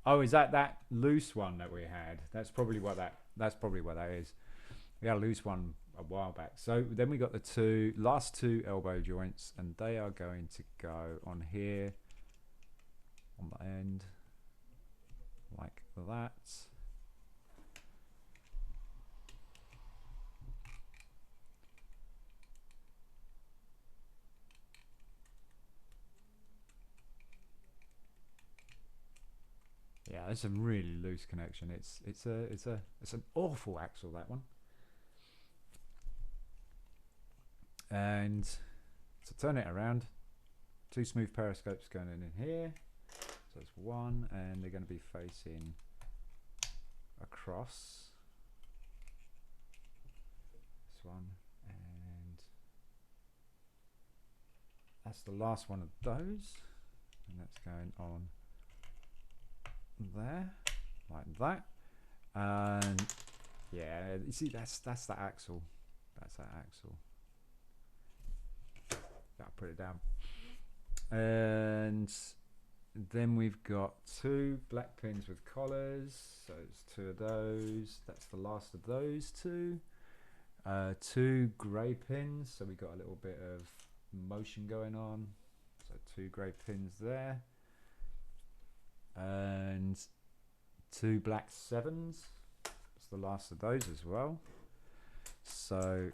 Oh, is that loose one that we had? That's probably what that is. We had a loose one a while back. So then we got the last two elbow joints, and they are going to go on here on the end, like that. Yeah, it's a really loose connection. It's an awful axle, that one. And to turn it around, 2 smooth periscopes going in here. So it's 1, and they're going to be facing across. This one, and that's the last one of those, and that's going on there, like that. And yeah, you see, that's that axle. That's that axle. I'll put it down. And then we've got 2 black pins with collars, so it's 2 of those. That's the last of those 2. 2 grey pins, so we got a little bit of motion going on. So 2 grey pins there, and 2 black 7s. That's the last of those as well. So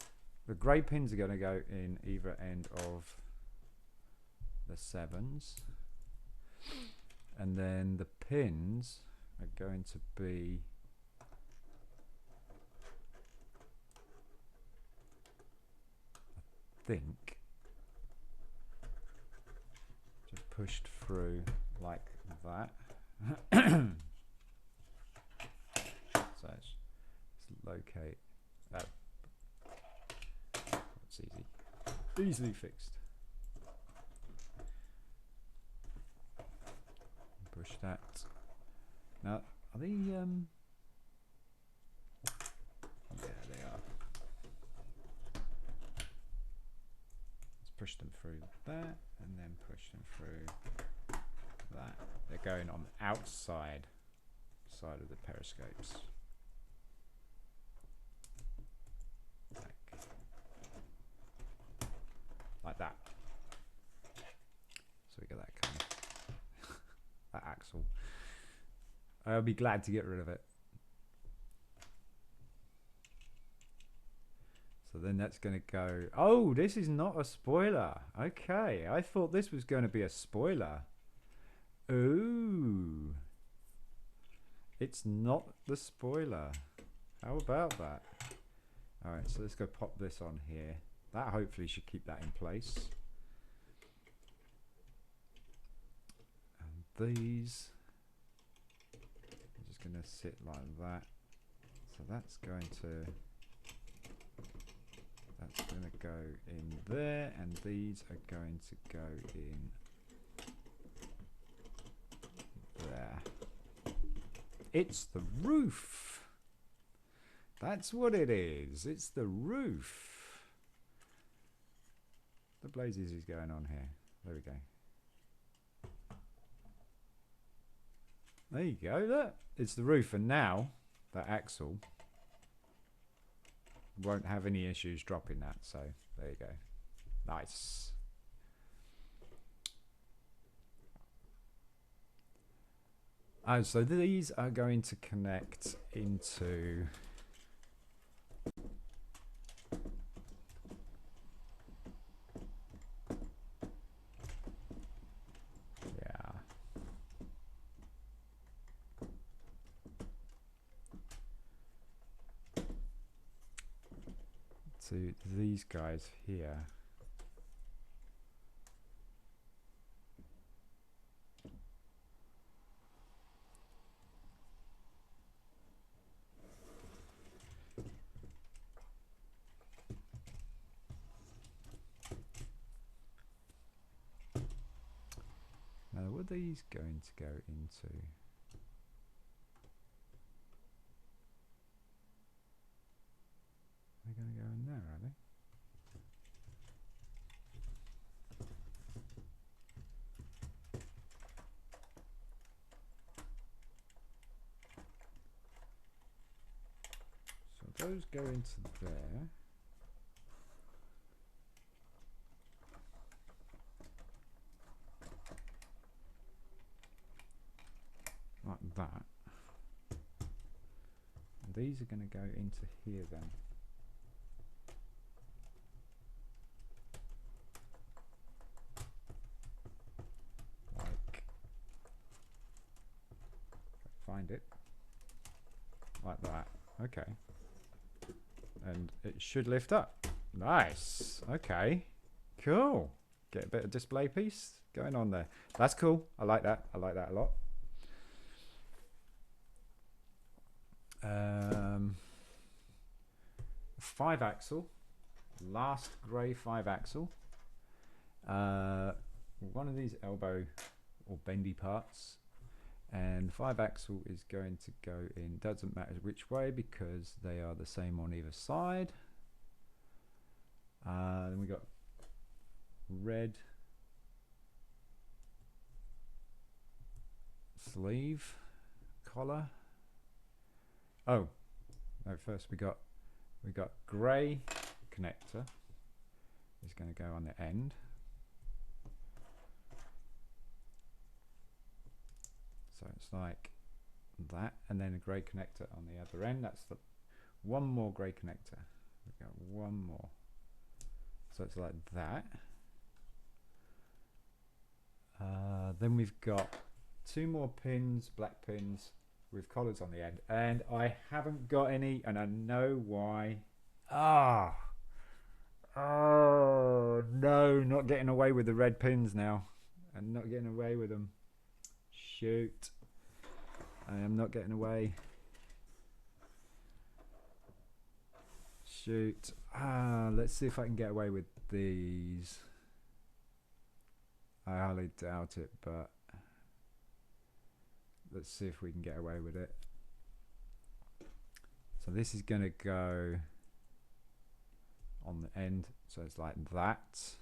the grey pins are going to go in either end of the 7s, and then the pins are going to be think just pushed through like that. So let's locate that. It's easily fixed. Push that. Now, are they yeah, they are. Push them through that, and then push them through that. They're going on the outside side of the periscopes. Like that. So we get that kind of that axle. I'll be glad to get rid of it. So then that's going to go... Oh, this is not a spoiler. Okay, I thought this was going to be a spoiler. Ooh. It's not the spoiler. How about that? Alright, so let's go pop this on here. That hopefully should keep that in place. And these... I'm just going to sit like that. So that's going to... That's going to go in there, and these are going to go in there. It's the roof. That's what it is. It's the roof. The blazes is going on here. There we go. There you go. Look, it's the roof, and now that axle won't have any issues dropping that, so there you go. Nice. Oh, so these are going to connect into to these guys here. Now, what are these going to go into? They're going to go in there, are they? So those go into there. these are going to go into here then. Like, find it. Like that. Okay. And it should lift up. Nice. Okay. Cool. Get a bit of display piece going on there. That's cool. I like that. I like that a lot. 5-axle. Last grey 5-axle. One of these elbow or bendy parts. And 5-axle is going to go in, doesn't matter which way because they are the same on either side. Then we got red sleeve collar. Oh no, first we got grey connector is going to go on the end. So it's like that, and then a grey connector on the other end. That's the one more grey connector. We've got one more. So it's like that. Then we've got 2 more pins, black pins with collars on the end, and I haven't got any, and I know why. Oh no, not getting away with the red pins now. I'm not getting away with them. Shoot. I am not getting away. Shoot. Let's see if I can get away with these. I highly doubt it, but let's see if we can get away with it. So this is going to go on the end, so it's like that.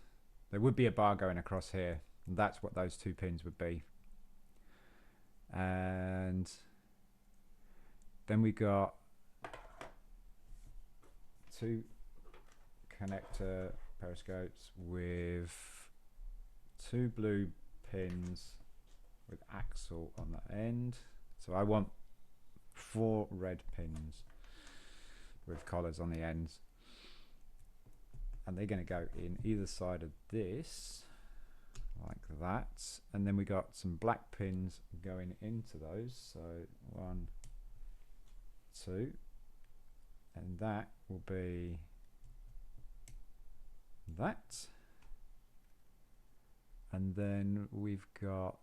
There would be a bar going across here, and that's what those 2 pins would be. And then we got 2 connector periscopes with 2 blue pins with axle on the end. So I want 4 red pins with collars on the ends, and they're going to go in either side of this like that. And then we got some black pins going into those, so 1, 2, and that will be that. And then we've got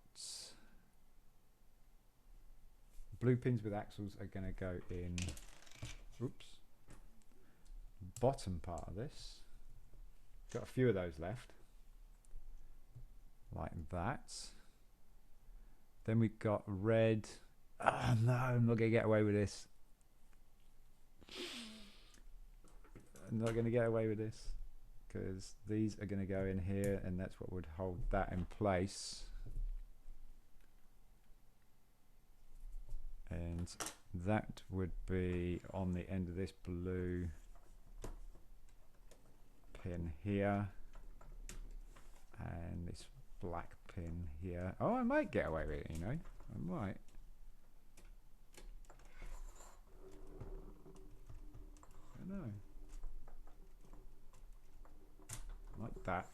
blue pins with axles are going to go in, oops, bottom part of this. Got a few of those left like that. Then we've got red. Oh no, I'm not going to get away with this. I'm not going to get away with this because these are going to go in here, and that's what would hold that in place. And that would be on the end of this blue pin here, and this black pin here. Oh, I might get away with it, you know. I might. I know. Like that.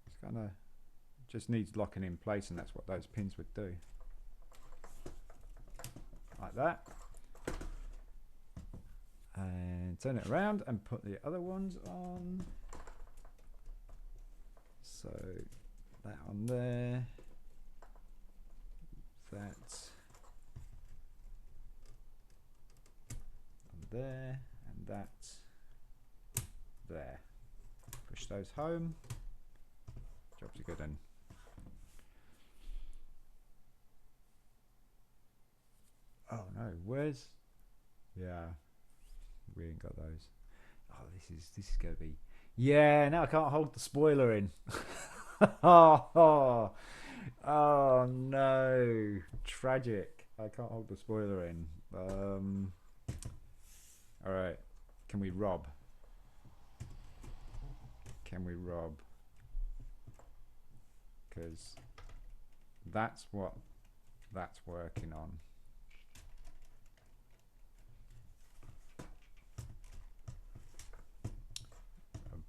It's kind of just needs locking in place, and that's what those pins would do. Like that. And turn it around and put the other ones on. So that on there, that on there, and that there. Push those home. Job's a good one. Oh no, where's? Yeah, we ain't got those. Oh, this is gonna be. Yeah, now I can't hold the spoiler in. Oh no, tragic. I can't hold the spoiler in. All right, can we rob? Can we rob? Because that's what that's working on.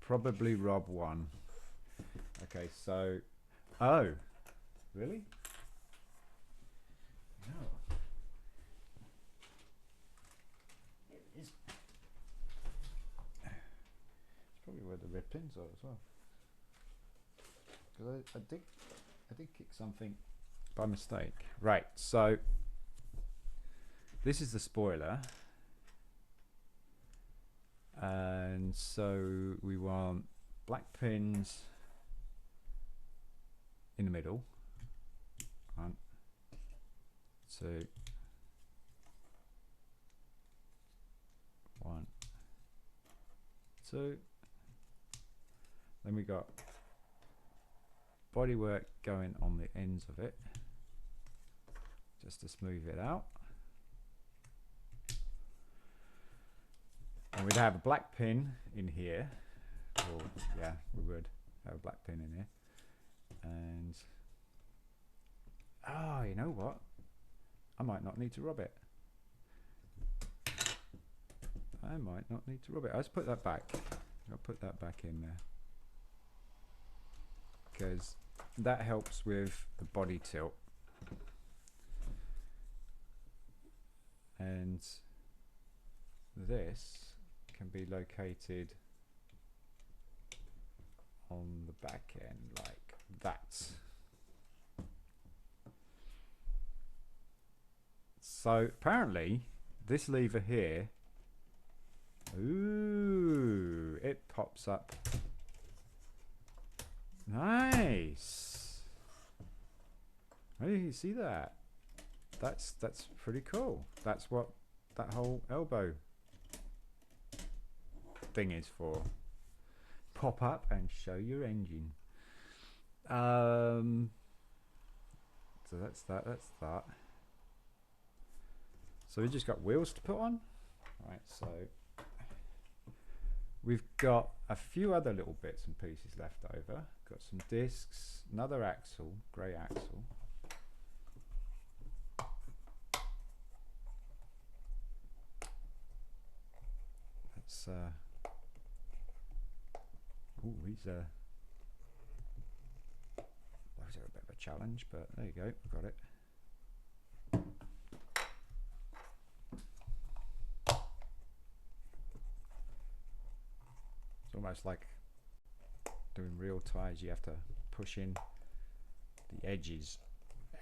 probably rob one. Okay, so, oh, really? No. It is. It's probably where the red pins are as well. Because I did kick something by mistake. Right, so this is the spoiler. And so we want black pins in the middle. 1, 2, 1, 2. Then we got bodywork going on the ends of it, just to smooth it out. And we'd have a black pin in here. Or, yeah, we would have a black pin in here. And, oh, you know what? I might not need to rub it. I might not need to rub it. Let's put that back. I'll put that back in there. Because that helps with the body tilt. And this can be located on the back end like that. So apparently this lever here, ooh, it pops up. Nice. Oh, you see that? That's pretty cool. That's what that whole elbow thing is for. Pop up and show your engine. So that's that. So we just got wheels to put on. Right, so we've got a few other little bits and pieces left over. Got some discs, another axle, grey axle. Let's ooh, those are a bit of a challenge, but there you go, we've got it. It's almost like doing real ties. You have to push in the edges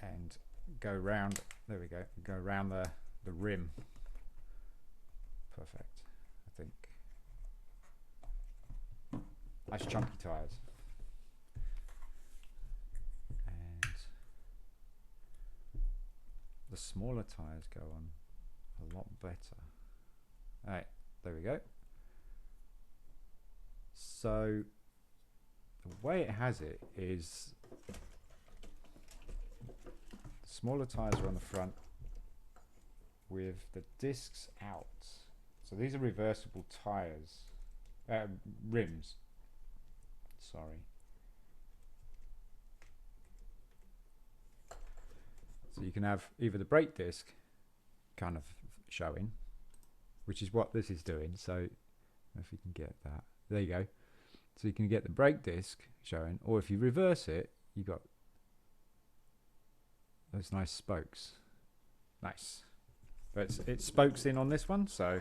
and go round. There we go. Go around the rim. Perfect, I think. Nice chunky tires. And the smaller tires go on a lot better. All right, there we go. So the way it has it is the smaller tires are on the front with the discs out. So these are reversible tires, rims. Sorry. So you can have either the brake disc kind of showing, which is what this is doing. So if you can get that, there you go. So you can get the brake disc showing, or if you reverse it, you got those nice spokes. Nice. But it spokes in on this one, so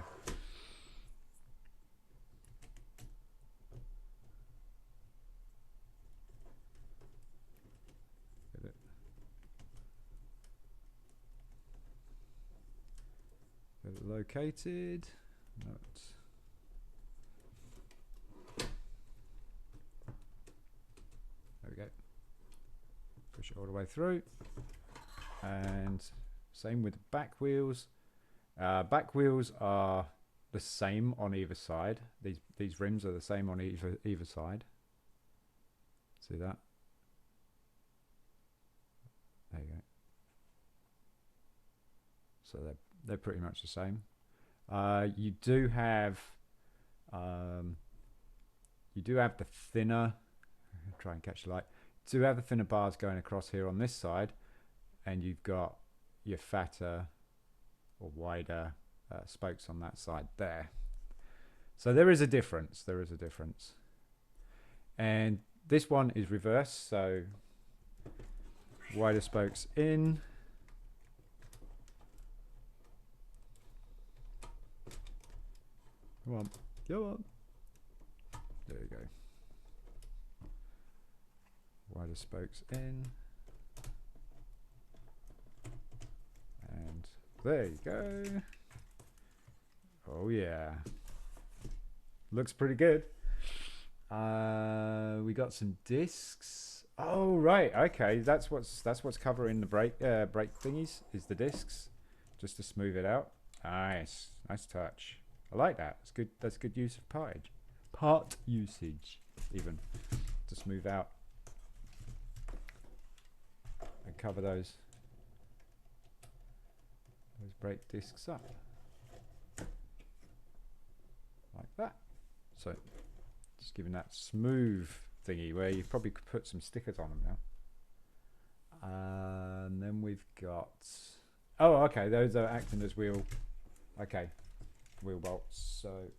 get it located. Not. There we go. Push it all the way through. And same with the back wheels. Back wheels are the same on either side. These rims are the same on either side. See that? There you go. So they're pretty much the same. You do have the thinner. Try and catch the light. Do have the thinner bars going across here on this side, and you've got your fatter or wider spokes on that side there. So there is a difference. There is a difference. And this one is reversed, so wider spokes in. Come on, come on. There you go. Wider spokes in. And there you go. Oh yeah. Looks pretty good. We got some discs. Oh right, okay. That's what's covering the brake thingies, is the discs, just to smooth it out. Nice, nice touch. I like that. It's good. That's good use of part usage, even to smooth out and cover those brake discs up like that. So just giving that smooth thingy where you probably could put some stickers on them now. And then we've got, oh okay, those are acting as wheel bolts, so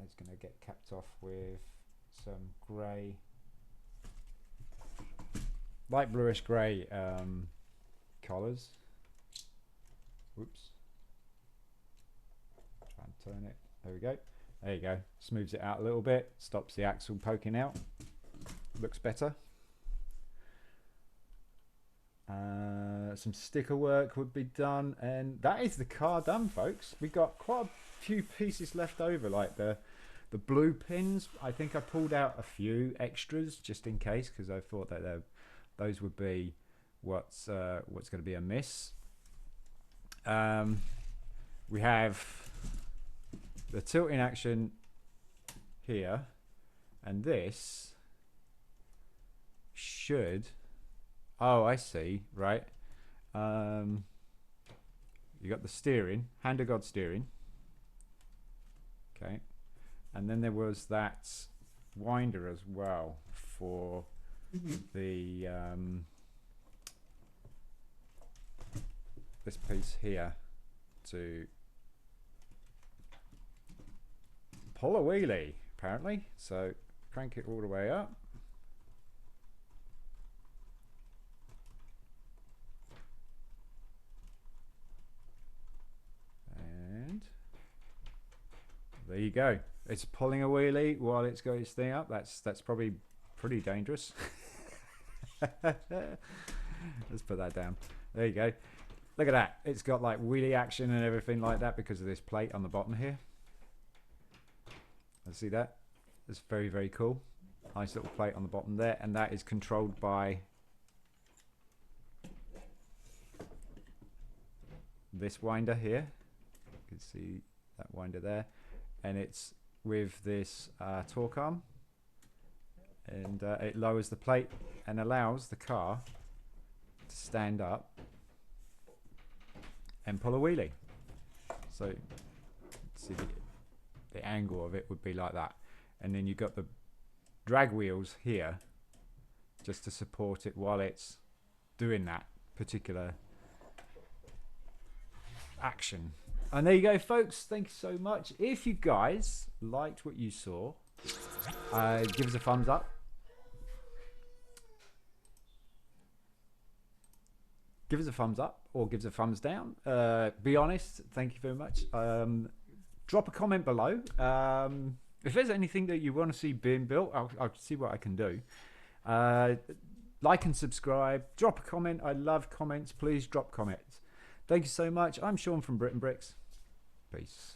it's going to get capped off with some grey, light bluish grey collars. Whoops. Try and turn it. There we go. There you go. Smooths it out a little bit. Stops the axle poking out. Looks better. Some sticker work would be done, and that is the car done, folks. We got quite a few pieces left over, like the blue pins. I think I pulled out a few extras just in case, because I thought that those would be what's going to be a miss. We have the tilting action here, and this should, oh I see, right. You got the steering, hand of God steering, okay, and then there was that winder as well for the this piece here to pull a wheelie, apparently. So crank it all the way up. And there you go. It's pulling a wheelie while it's got its thing up. That's probably pretty dangerous. Let's put that down. There you go. Look at that. It's got like wheelie action and everything like that because of this plate on the bottom here. Let's see that. It's very, very cool. Nice little plate on the bottom there, and that is controlled by this winder here. You can see that winder there, and it's with this torque arm, and it lowers the plate and allows the car to stand up and pull a wheelie. So see the angle of it would be like that, and then you've got the drag wheels here just to support it while it's doing that particular action. And there you go, folks. Thank you so much. If you guys liked what you saw, give us a thumbs up. Give us a thumbs up or give us a thumbs down. Be honest. Thank you very much. Drop a comment below. If there's anything that you want to see being built, I'll see what I can do. Like and subscribe. Drop a comment. I love comments. Please drop comments. Thank you so much. I'm Shaun from BRIT'N. Peace.